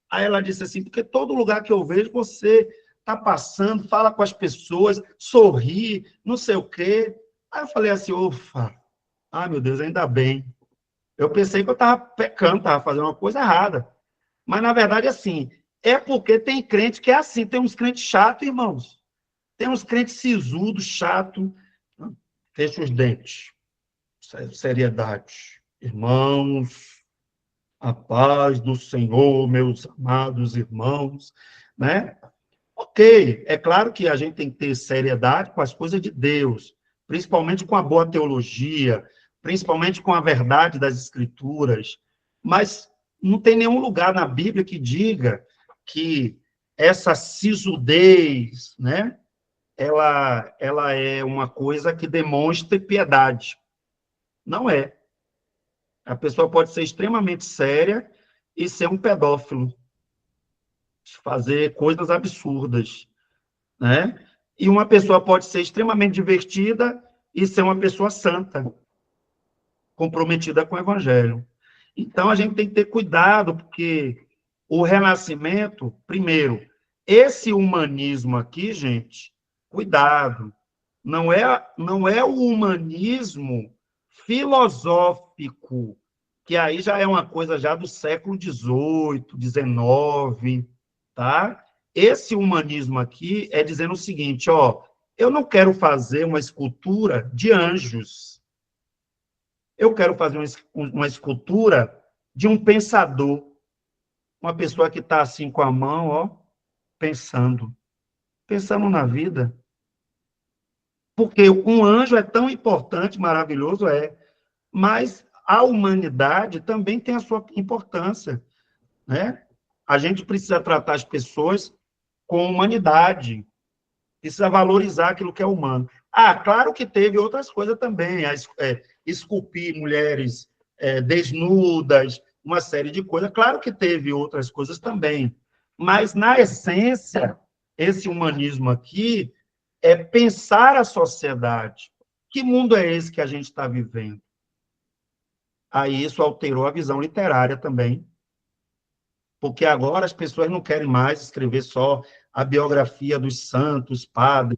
Aí ela disse assim, porque todo lugar que eu vejo, você está passando, fala com as pessoas, sorri, não sei o quê. Aí eu falei assim, ufa, ai meu Deus, ainda bem. Eu pensei que eu estava pecando, estava fazendo uma coisa errada. Mas, na verdade, assim, é porque tem crente que é assim, tem uns crentes chatos, irmãos. Tem uns crentes sisudos, chatos. Fecha os dentes. Seriedade. Irmãos, a paz do Senhor, meus amados irmãos, né? Ok, é claro que a gente tem que ter seriedade com as coisas de Deus, principalmente com a boa teologia, principalmente com a verdade das Escrituras, mas não tem nenhum lugar na Bíblia que diga que essa sisudez, né, ela é uma coisa que demonstre piedade. Não é. A pessoa pode ser extremamente séria e ser um pedófilo, fazer coisas absurdas, né? E uma pessoa pode ser extremamente divertida e ser uma pessoa santa, comprometida com o evangelho. Então, a gente tem que ter cuidado, porque o renascimento, primeiro, esse humanismo aqui, gente, cuidado, não é o humanismo filosófico, que aí já é uma coisa já do século XVIII, XIX, tá? Esse humanismo aqui é dizendo o seguinte, ó, eu não quero fazer uma escultura de anjos. Eu quero fazer uma escultura de um pensador, uma pessoa que está assim com a mão, ó, pensando na vida, Porque um anjo é tão importante, maravilhoso, mas a humanidade também tem a sua importância, né? A gente precisa tratar as pessoas com humanidade, precisa valorizar aquilo que é humano. Claro que teve outras coisas também, esculpir mulheres desnudas, uma série de coisas. Claro que teve outras coisas também, mas, na essência, esse humanismo aqui é pensar a sociedade. Que mundo é esse que a gente está vivendo? Aí isso alterou a visão literária também, porque agora as pessoas não querem mais escrever só a biografia dos santos, padres,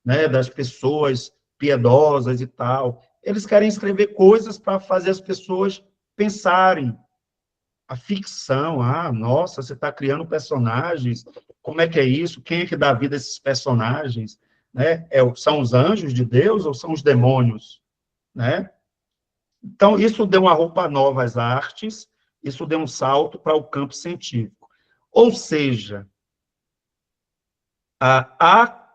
né, das pessoas piedosas e tal. Eles querem escrever coisas para fazer as pessoas pensarem. A ficção, nossa, você está criando personagens, como é que é isso? Quem é que dá vida a esses personagens? Né? São os anjos de Deus ou são os demônios? Né? Então, isso deu uma roupa nova às artes, isso deu um salto para o campo científico. Ou seja,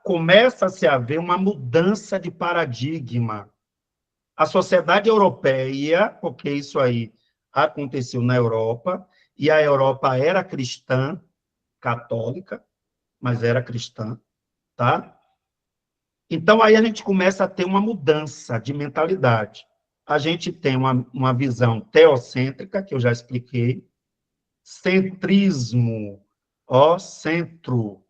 começa-se a haver uma mudança de paradigma. A sociedade europeia, porque isso aí aconteceu na Europa, e a Europa era cristã, católica, mas era cristã, tá? Então, aí a gente começa a ter uma mudança de mentalidade. A gente tem uma visão teocêntrica, que eu já expliquei, centrismo, centro,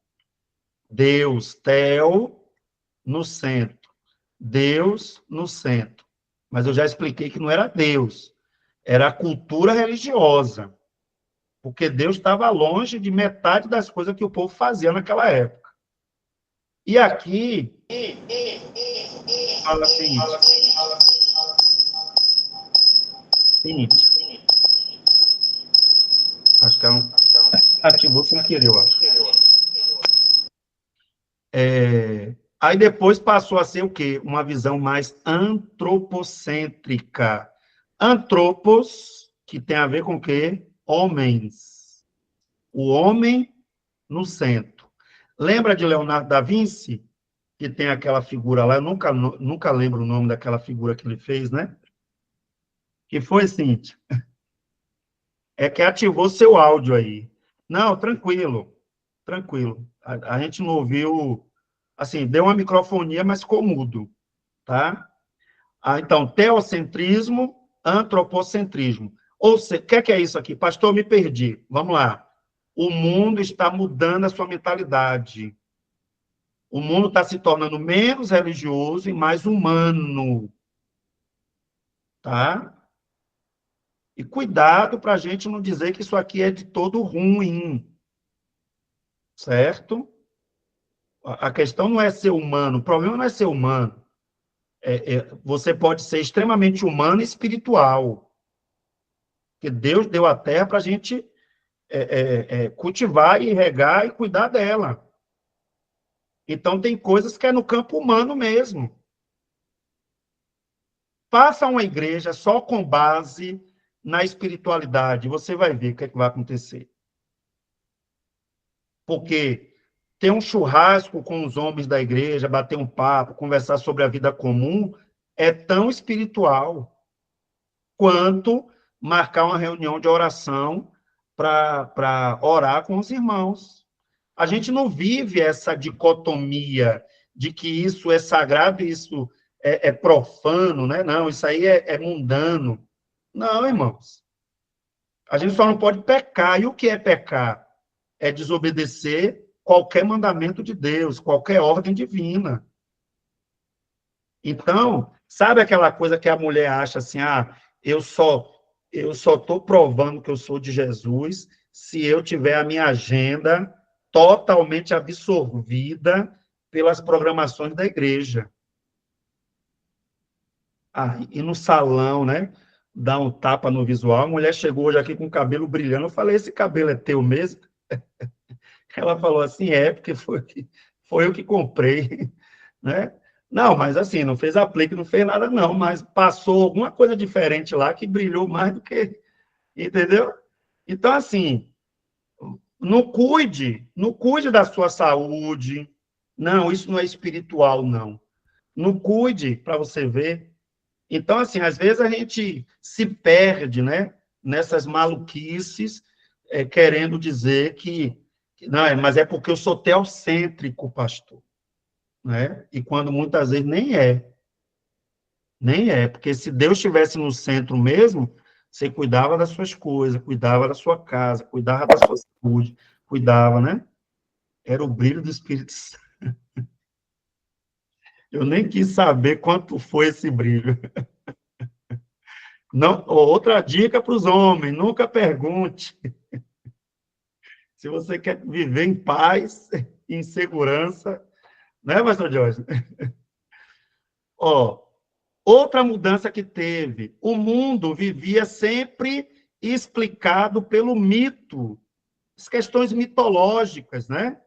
Deus, teo, no centro, Deus no centro. Mas eu já expliquei que não era Deus, era a cultura religiosa, porque Deus estava longe de metade das coisas que o povo fazia naquela época. E aqui, fala assim, acho que ativou sem querer, eu acho. Aí depois passou a ser o quê? Uma visão mais antropocêntrica. Antropos, que tem a ver com o quê? Homens. O homem no centro. Lembra de Leonardo da Vinci? Que tem aquela figura lá, eu nunca lembro o nome daquela figura que ele fez, né? Que foi, Cíntia? É que ativou seu áudio aí. Não, tranquilo, tranquilo. A gente não ouviu, assim, deu uma microfonia, mas ficou mudo, tá? Então, teocentrismo, antropocentrismo. Ou seja, o que é isso aqui? Pastor, me perdi. Vamos lá. O mundo está mudando a sua mentalidade. O mundo está se tornando menos religioso e mais humano. Tá? E cuidado para a gente não dizer que isso aqui é de todo ruim. Certo? A questão não é ser humano, o problema não é ser humano. Você pode ser extremamente humano e espiritual. Porque Deus deu a terra para a gente cultivar e regar e cuidar dela. Então, tem coisas que é no campo humano mesmo. Faça uma igreja só com base na espiritualidade, você vai ver o que é que vai acontecer. Porque ter um churrasco com os homens da igreja, bater um papo, conversar sobre a vida comum, é tão espiritual quanto marcar uma reunião de oração para orar com os irmãos. A gente não vive essa dicotomia de que isso é sagrado e isso é profano, né? Não, isso aí é mundano. Não, irmãos. A gente só não pode pecar. E o que é pecar? É desobedecer qualquer mandamento de Deus, qualquer ordem divina. Então, sabe aquela coisa que a mulher acha assim, eu só estou provando que eu sou de Jesus se eu tiver a minha agenda totalmente absorvida pelas programações da igreja. E no salão, né? Dar um tapa no visual. A mulher chegou hoje aqui com o cabelo brilhando. Eu falei, esse cabelo é teu mesmo? Ela falou assim, porque foi eu que comprei, né? Não, mas assim, não fez aplique, não fez nada não, mas passou alguma coisa diferente lá que brilhou mais do que, entendeu? Então, assim, não cuide da sua saúde. Não, isso não é espiritual, não. Não cuide para você ver. Então, assim, às vezes a gente se perde, né, nessas maluquices, querendo dizer não, mas é porque eu sou teocêntrico, pastor, né? E quando muitas vezes nem é, porque se Deus estivesse no centro mesmo, você cuidava das suas coisas, cuidava da sua casa, cuidava da sua saúde, cuidava, né? Era o brilho do Espírito Santo. Eu nem quis saber quanto foi esse brilho. Não, outra dica para os homens, nunca pergunte. Se você quer viver em paz, em segurança, né, pastor Jorge? Ó, outra mudança que teve, o mundo vivia sempre explicado pelo mito, as questões mitológicas, né?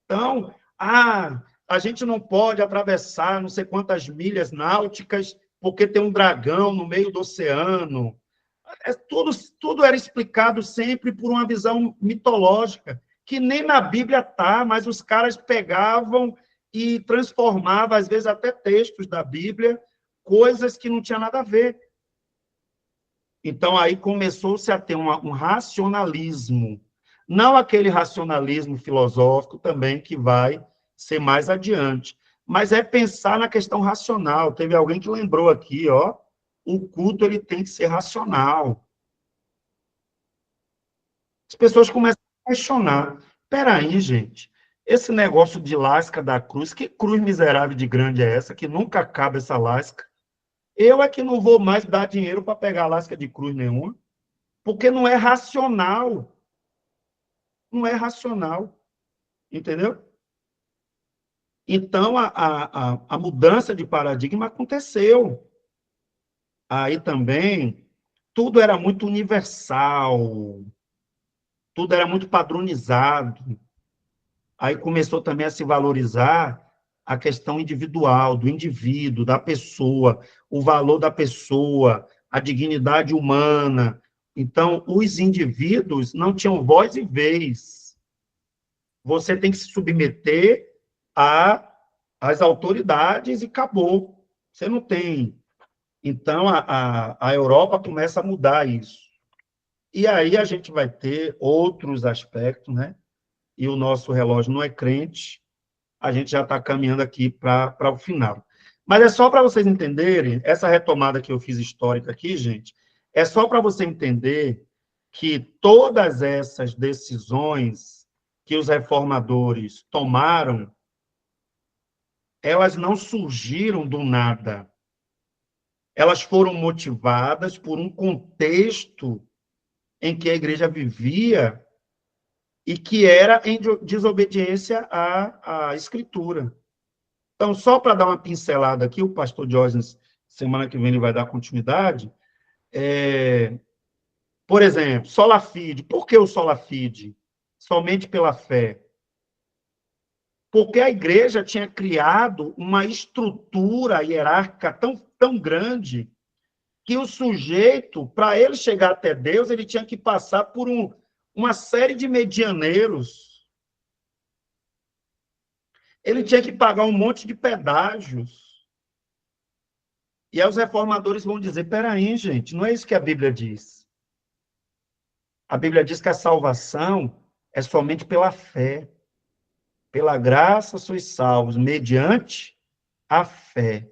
Então, a gente não pode atravessar não sei quantas milhas náuticas porque tem um dragão no meio do oceano. Tudo era explicado sempre por uma visão mitológica, que nem na Bíblia está, mas os caras pegavam e transformavam, às vezes, até textos da Bíblia, coisas que não tinha nada a ver. Então, aí começou-se a ter um racionalismo, não aquele racionalismo filosófico também que vai ser mais adiante, mas é pensar na questão racional. Teve alguém que lembrou aqui, ó, o culto ele tem que ser racional. As pessoas começam a questionar. Espera aí, gente, esse negócio de lasca da cruz, que cruz miserável de grande é essa, que nunca acaba essa lasca? Eu é que não vou mais dar dinheiro para pegar lasca de cruz nenhuma, porque não é racional. Não é racional, entendeu? Então, a mudança de paradigma aconteceu. Aí também, tudo era muito universal, tudo era muito padronizado. Aí começou também a se valorizar a questão individual, do indivíduo, da pessoa, o valor da pessoa, a dignidade humana. Então, os indivíduos não tinham voz e vez. Você tem que se submeter às autoridades e acabou. Você não tem. Então, a Europa começa a mudar isso. E aí a gente vai ter outros aspectos, né? E o nosso relógio não é crente, a gente já está caminhando aqui para o final. Mas é só para vocês entenderem, essa retomada que eu fiz histórica aqui, gente, é só para você entender que todas essas decisões que os reformadores tomaram, elas não surgiram do nada. Elas foram motivadas por um contexto em que a igreja vivia e que era em desobediência à Escritura. Então, só para dar uma pincelada aqui, o pastor Diógenes, semana que vem, ele vai dar continuidade. Por exemplo, sola fide. Por que o sola fide? Somente pela fé. Porque a igreja tinha criado uma estrutura hierárquica tão grande que o sujeito, para ele chegar até Deus, ele tinha que passar por uma série de medianeiros. Ele tinha que pagar um monte de pedágios. E aí os reformadores vão dizer, peraí, gente, não é isso que a Bíblia diz. A Bíblia diz que a salvação é somente pela fé. Pela graça sois salvos, mediante a fé.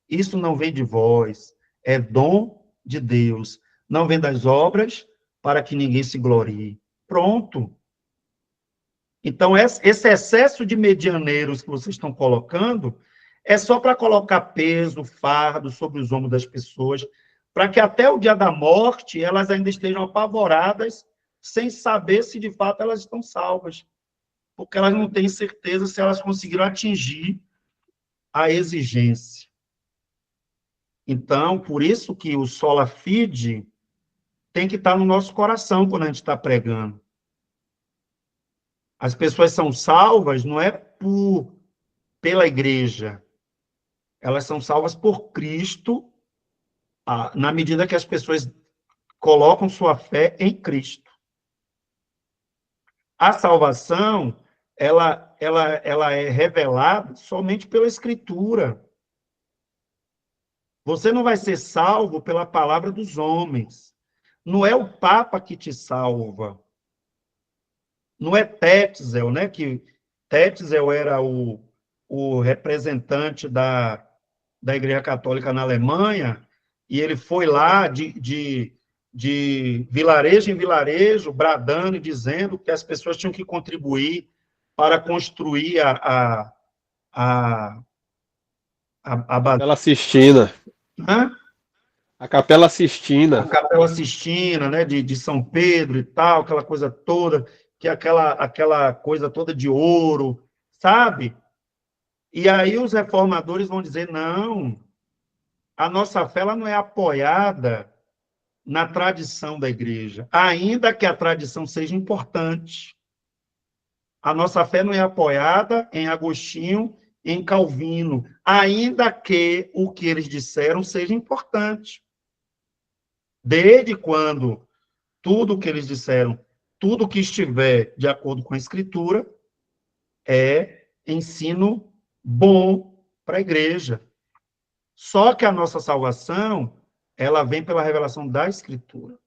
Isso não vem de vós, é dom de Deus. Não vem das obras, para que ninguém se glorie. Pronto. Então, esse excesso de medianeiros que vocês estão colocando é só para colocar peso, fardo sobre os ombros das pessoas, para que até o dia da morte elas ainda estejam apavoradas, sem saber se de fato elas estão salvas, porque elas não têm certeza se elas conseguiram atingir a exigência. Então, por isso que o sola fide tem que estar no nosso coração quando a gente está pregando. As pessoas são salvas não é pela igreja, elas são salvas por Cristo, na medida que as pessoas colocam sua fé em Cristo. A salvação, ela é revelada somente pela Escritura. Você não vai ser salvo pela palavra dos homens. Não é o Papa que te salva. Não é Tetzel, né? Que Tetzel era o representante da Igreja Católica na Alemanha, e ele foi lá de vilarejo em vilarejo, bradando e dizendo que as pessoas tinham que contribuir para construir Capela Sistina. Hã? A Capela A Sistina. Capela Sistina, né, de São Pedro e tal, aquela coisa toda, que é aquela coisa toda de ouro, sabe? E aí os reformadores vão dizer, não, a nossa fé ela não é apoiada na tradição da igreja, ainda que a tradição seja importante. A nossa fé não é apoiada em Agostinho, em Calvino, ainda que o que eles disseram seja importante. Desde quando tudo o que eles disseram, tudo que estiver de acordo com a Escritura, é ensino bom para a igreja. Só que a nossa salvação, ela vem pela revelação da Escritura.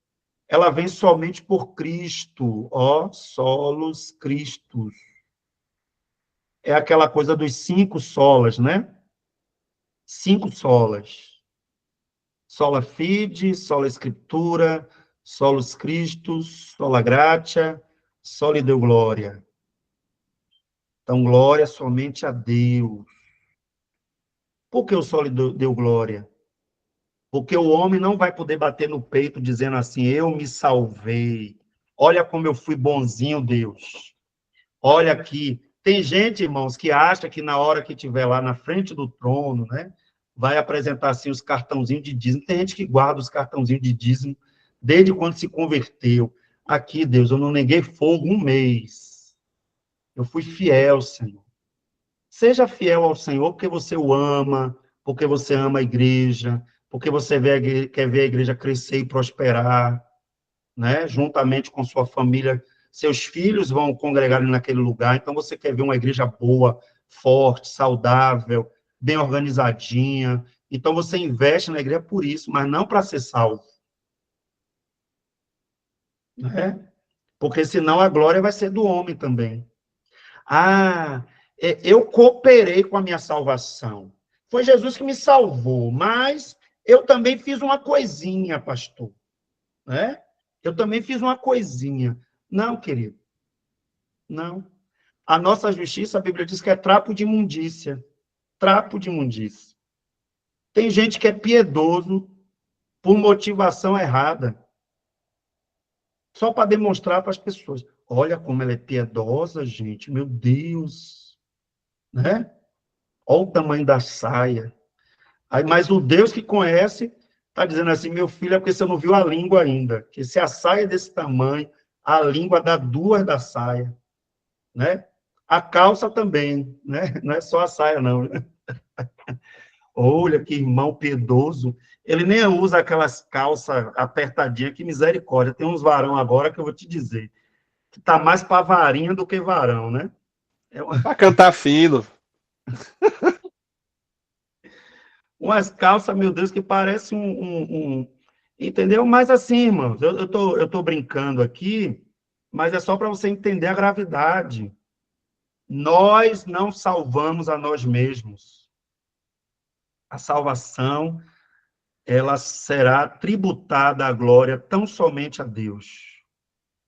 Ela vem somente por Cristo, ó, solos Christus. É aquela coisa dos 5 solas, né? 5 solas. Sola fide, sola Escritura, solus Christus, sola gratia, soli Deo glória. Então, glória somente a Deus. Por que o soli Deo glória? Porque o homem não vai poder bater no peito dizendo assim, eu me salvei. Olha como eu fui bonzinho, Deus. Olha aqui. Tem gente, irmãos, que acha que na hora que estiver lá na frente do trono, né, vai apresentar assim os cartãozinhos de dízimo. Tem gente que guarda os cartãozinhos de dízimo desde quando se converteu. Aqui, Deus, eu não neguei fogo um mês. Eu fui fiel, Senhor. Seja fiel ao Senhor porque você o ama, porque você ama a igreja, porque você quer ver a igreja crescer e prosperar, né? Juntamente com sua família, seus filhos vão congregar naquele lugar, então você quer ver uma igreja boa, forte, saudável, bem organizadinha, então você investe na igreja por isso, mas não para ser salvo, né? Porque senão a glória vai ser do homem também. Ah, eu cooperei com a minha salvação. Foi Jesus que me salvou, mas eu também fiz uma coisinha, pastor, né? Eu também fiz uma coisinha. Não, querido. Não. A nossa justiça, a Bíblia diz que é trapo de imundícia. Trapo de imundícia. Tem gente que é piedoso por motivação errada. Só para demonstrar para as pessoas. Olha como ela é piedosa, gente. Meu Deus. Né? Olha o tamanho da saia. Aí, mas o Deus que conhece está dizendo assim, meu filho, é porque você não viu a língua ainda. Que se a saia é desse tamanho, a língua dá 2 da saia. Né? A calça também, né? Não é só a saia, não. Olha que irmão piedoso. Ele nem usa aquelas calças apertadinhas, que misericórdia. Tem uns varão agora que eu vou te dizer, que tá mais para varinha do que varão, né? Para cantar fino. Umas calças, meu Deus, que parece entendeu? Mas assim, irmãos, eu tô brincando aqui, mas é só para você entender a gravidade. Nós não salvamos a nós mesmos. A salvação, ela será tributada à glória tão somente a Deus.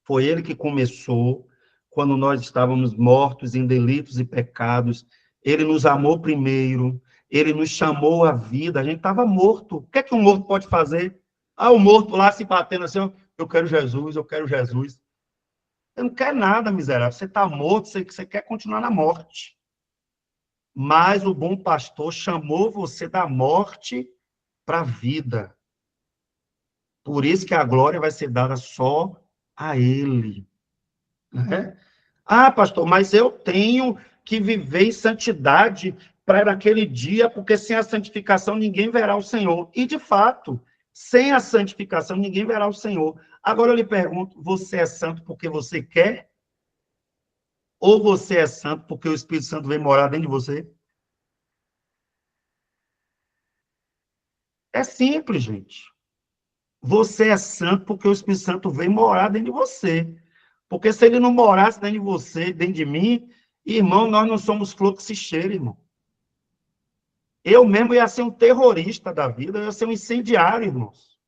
Foi Ele que começou, quando nós estávamos mortos em delitos e pecados. Ele nos amou primeiro, Ele nos chamou à vida, a gente estava morto. O que é que um morto pode fazer? Ah, o morto lá se batendo assim, eu quero Jesus, eu quero Jesus. Você não quer nada, miserável. Você está morto, você quer continuar na morte. Mas o bom pastor chamou você da morte para a vida. Por isso que a glória vai ser dada só a Ele. Né? Ah, pastor, mas eu tenho que viver em santidade para naquele dia, porque sem a santificação ninguém verá o Senhor. E, de fato, sem a santificação ninguém verá o Senhor. Agora eu lhe pergunto, você é santo porque você quer? Ou você é santo porque o Espírito Santo vem morar dentro de você? É simples, gente. Você é santo porque o Espírito Santo veio morar dentro de você. Porque se ele não morasse dentro de você, dentro de mim, irmão, nós não somos flor que se cheira, irmão. Eu mesmo ia ser um terrorista da vida, eu ia ser um incendiário, irmãos.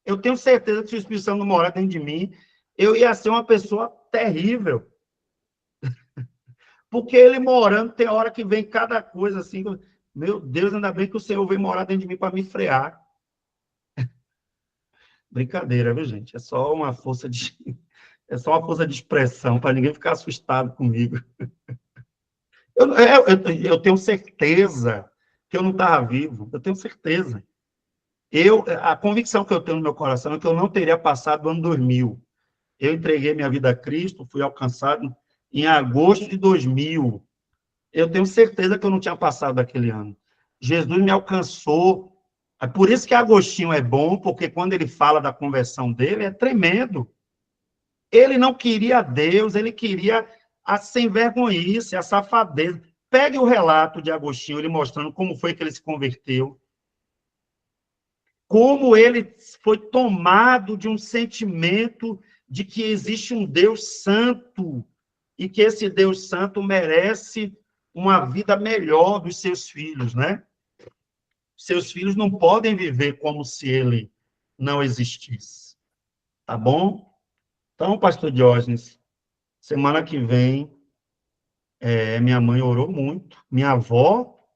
Eu tenho certeza que se o Espírito Santo não morar dentro de mim, eu ia ser uma pessoa terrível. Porque ele morando, tem hora que vem cada coisa assim, meu Deus, ainda bem que o Senhor veio morar dentro de mim para me frear. Brincadeira, viu, gente? É só uma força de expressão, para ninguém ficar assustado comigo. Eu tenho certeza que eu não estava vivo, eu tenho certeza. A convicção que eu tenho no meu coração é que eu não teria passado o ano 2000. Eu entreguei minha vida a Cristo, fui alcançado em agosto de 2000. Eu tenho certeza que eu não tinha passado daquele ano. Jesus me alcançou. É por isso que Agostinho é bom, porque quando ele fala da conversão dele, é tremendo. Ele não queria Deus, ele queria a sem-vergonhice, a safadeza. Pegue o relato de Agostinho, ele mostrando como foi que ele se converteu, como ele foi tomado de um sentimento de que existe um Deus santo e que esse Deus santo merece uma vida melhor dos seus filhos, né? Seus filhos não podem viver como se ele não existisse. Tá bom? Então, pastor Diógenes, semana que vem, minha mãe orou muito, minha avó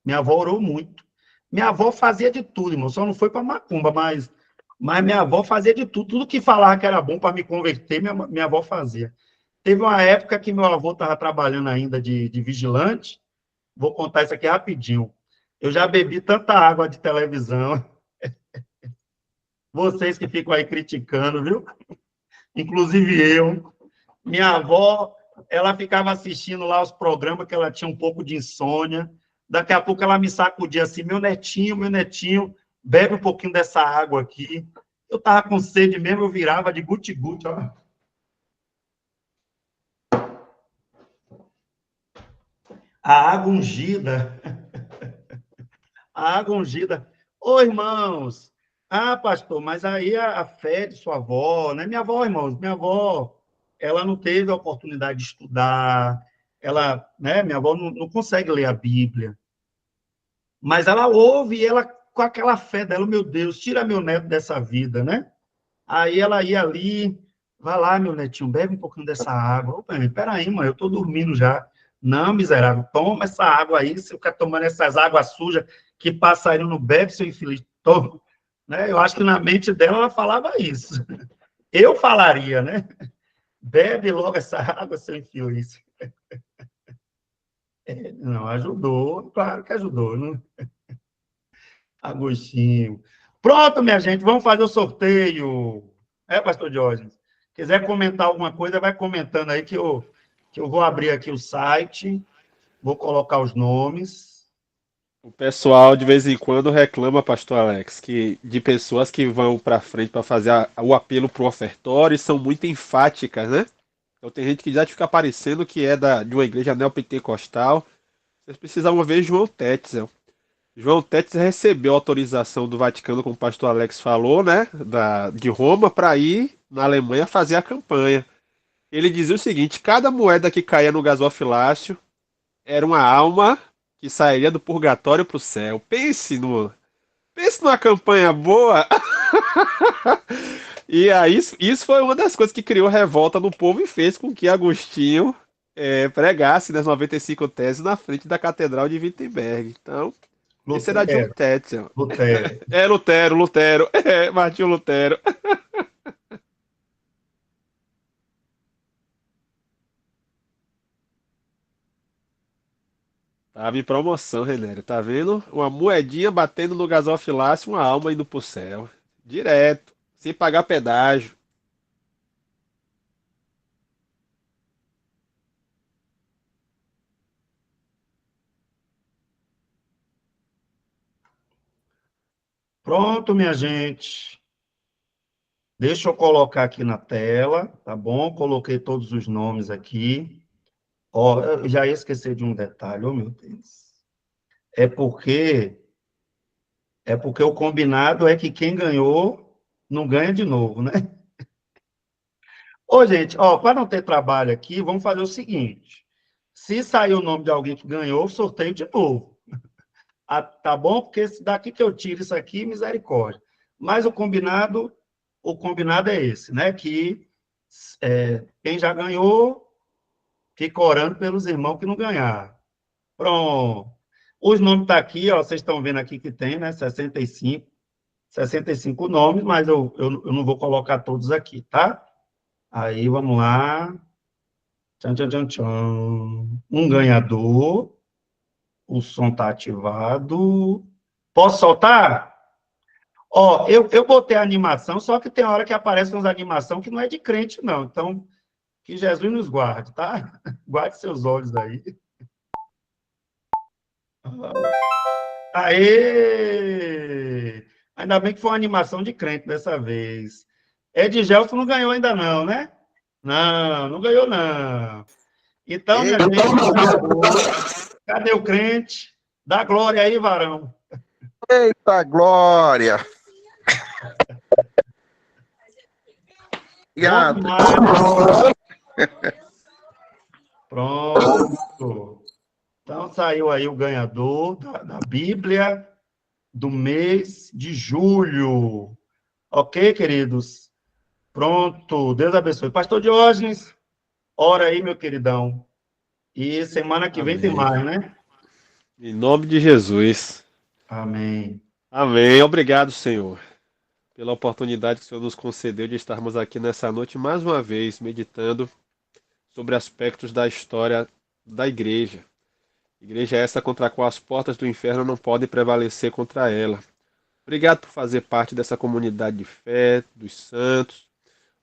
orou muito. Minha avó fazia de tudo, irmão, só não foi para macumba, mas minha avó fazia de tudo. Tudo que falava que era bom para me converter, minha avó fazia. Teve uma época que meu avô estava trabalhando ainda de vigilante, vou contar isso aqui rapidinho. Eu já bebi tanta água de televisão, vocês que ficam aí criticando, viu? Inclusive eu. Minha avó, ela ficava assistindo lá os programas que ela tinha um pouco de insônia. Daqui a pouco ela me sacudia assim, meu netinho, bebe um pouquinho dessa água aqui. Eu estava com sede mesmo, eu virava de guti-guti, ó. A água ungida. A água ungida. Ô, irmãos, pastor, mas aí a fé de sua avó, né? Minha avó, irmãos, minha avó, ela não teve a oportunidade de estudar, ela, né? Minha avó não consegue ler a Bíblia, mas ela ouve e ela, com aquela fé dela, meu Deus, tira meu neto dessa vida, né? Aí ela ia ali, vai lá, meu netinho, bebe um pouquinho dessa água. Opa, peraí, mãe, eu tô dormindo já. Não, miserável, toma essa água aí, você fica tomando essas águas sujas que passarinho não bebe, seu infeliz. Toma. Né? Eu acho que na mente dela ela falava isso. Eu falaria, né? Bebe logo essa água, seu infeliz. Não, ajudou, claro que ajudou, né? Agostinho. Pronto, minha gente, vamos fazer o sorteio. Pastor Diógenes? Quiser comentar alguma coisa, vai comentando aí que eu vou abrir aqui o site, vou colocar os nomes. O pessoal de vez em quando reclama, pastor Alex, que de pessoas que vão para frente para fazer o apelo pro ofertório e são muito enfáticas, né? Então tem gente que já fica parecendo que é de uma igreja neopentecostal. Vocês precisam ver João Tetzel. João Tetzel recebeu autorização do Vaticano, como o pastor Alex falou, né? De Roma, para ir na Alemanha fazer a campanha. Ele dizia o seguinte: cada moeda que caía no gasofilácio era uma alma que sairia do purgatório para o céu. Pense numa campanha boa. E aí, isso foi uma das coisas que criou revolta no povo e fez com que Agostinho pregasse nas 95 teses na frente da Catedral de Wittenberg. Então, esse era John Tetzel. Lutero. Lutero. Martinho Lutero. Tava em promoção, Renério. Tá vendo? Uma moedinha batendo no gasofilácio, uma alma indo pro céu. Direto. Sem pagar pedágio. Pronto, minha gente. Deixa eu colocar aqui na tela, tá bom? Coloquei todos os nomes aqui. Ó, eu já ia esquecer de um detalhe, oh meu Deus. É porque É porque o combinado é que quem ganhou não ganha de novo, né? Ô, gente, ó, para não ter trabalho aqui, vamos fazer o seguinte. Se sair o nome de alguém que ganhou, sorteio de novo. Ah, tá bom? Porque daqui que eu tiro isso aqui, misericórdia. Mas o combinado é esse, né? Que quem já ganhou, fica orando pelos irmãos que não ganharam. Pronto. Os nomes estão aqui, ó, vocês estão vendo aqui que tem, né? 65 nomes, mas eu não vou colocar todos aqui, tá? Aí, vamos lá. Tchan, tchan, tchan, tchan. Um ganhador. O som está ativado. Posso soltar? Ó, eu botei a animação, só que tem hora que aparece umas animação que não é de crente, não. Então, que Jesus nos guarde, tá? Guarde seus olhos aí. Aê! Ainda bem que foi uma animação de crente dessa vez. Edgelson não ganhou ainda não, né? Não, não ganhou não. Então, minha gente, cadê o crente? Dá glória aí, varão. Eita glória! Bom demais. Pronto. Então, saiu aí o ganhador da Bíblia do mês de julho. Ok, queridos? Pronto. Deus abençoe. Pastor Diógenes, ora aí, meu queridão. E semana que vem tem Amém. mais, né? Em nome de Jesus. Amém. Amém. Obrigado, Senhor, pela oportunidade que o Senhor nos concedeu de estarmos aqui nessa noite mais uma vez, meditando sobre aspectos da história da igreja. Igreja essa contra a qual as portas do inferno não podem prevalecer contra ela. Obrigado por fazer parte dessa comunidade de fé, dos santos.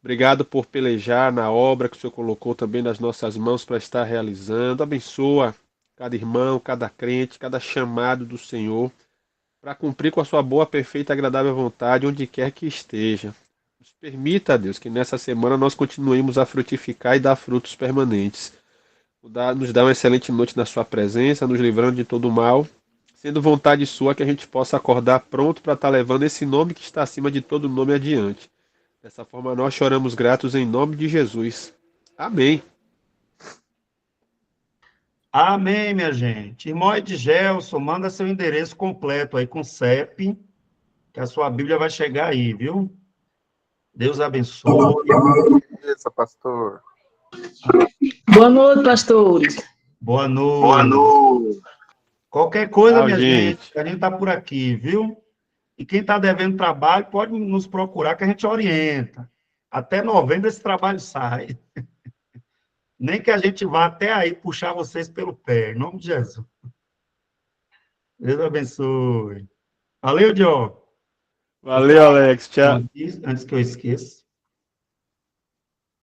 Obrigado por pelejar na obra que o Senhor colocou também nas nossas mãos para estar realizando. Abençoa cada irmão, cada crente, cada chamado do Senhor para cumprir com a sua boa, perfeita e agradável vontade onde quer que esteja. Nos permita, Deus, que nessa semana nós continuemos a frutificar e dar frutos permanentes. Nos dá uma excelente noite na sua presença, nos livrando de todo o mal, sendo vontade sua que a gente possa acordar pronto para estar levando esse nome que está acima de todo nome adiante. Dessa forma nós choramos gratos em nome de Jesus. Amém. Amém, minha gente. Irmão Edgelson, manda seu endereço completo aí com CEP, que a sua Bíblia vai chegar aí, viu? Deus abençoe. Beleza, pastor. Boa noite, pastores. Boa noite. Qualquer coisa, Tchau, minha gente. gente, a gente tá por aqui, viu? E quem está devendo trabalho pode nos procurar que a gente orienta. Até novembro esse trabalho sai. Nem que a gente vá até aí puxar vocês pelo pé, em nome de Jesus. Deus abençoe. Valeu, Diogo. Valeu, Alex. Tchau. Antes que eu esqueça.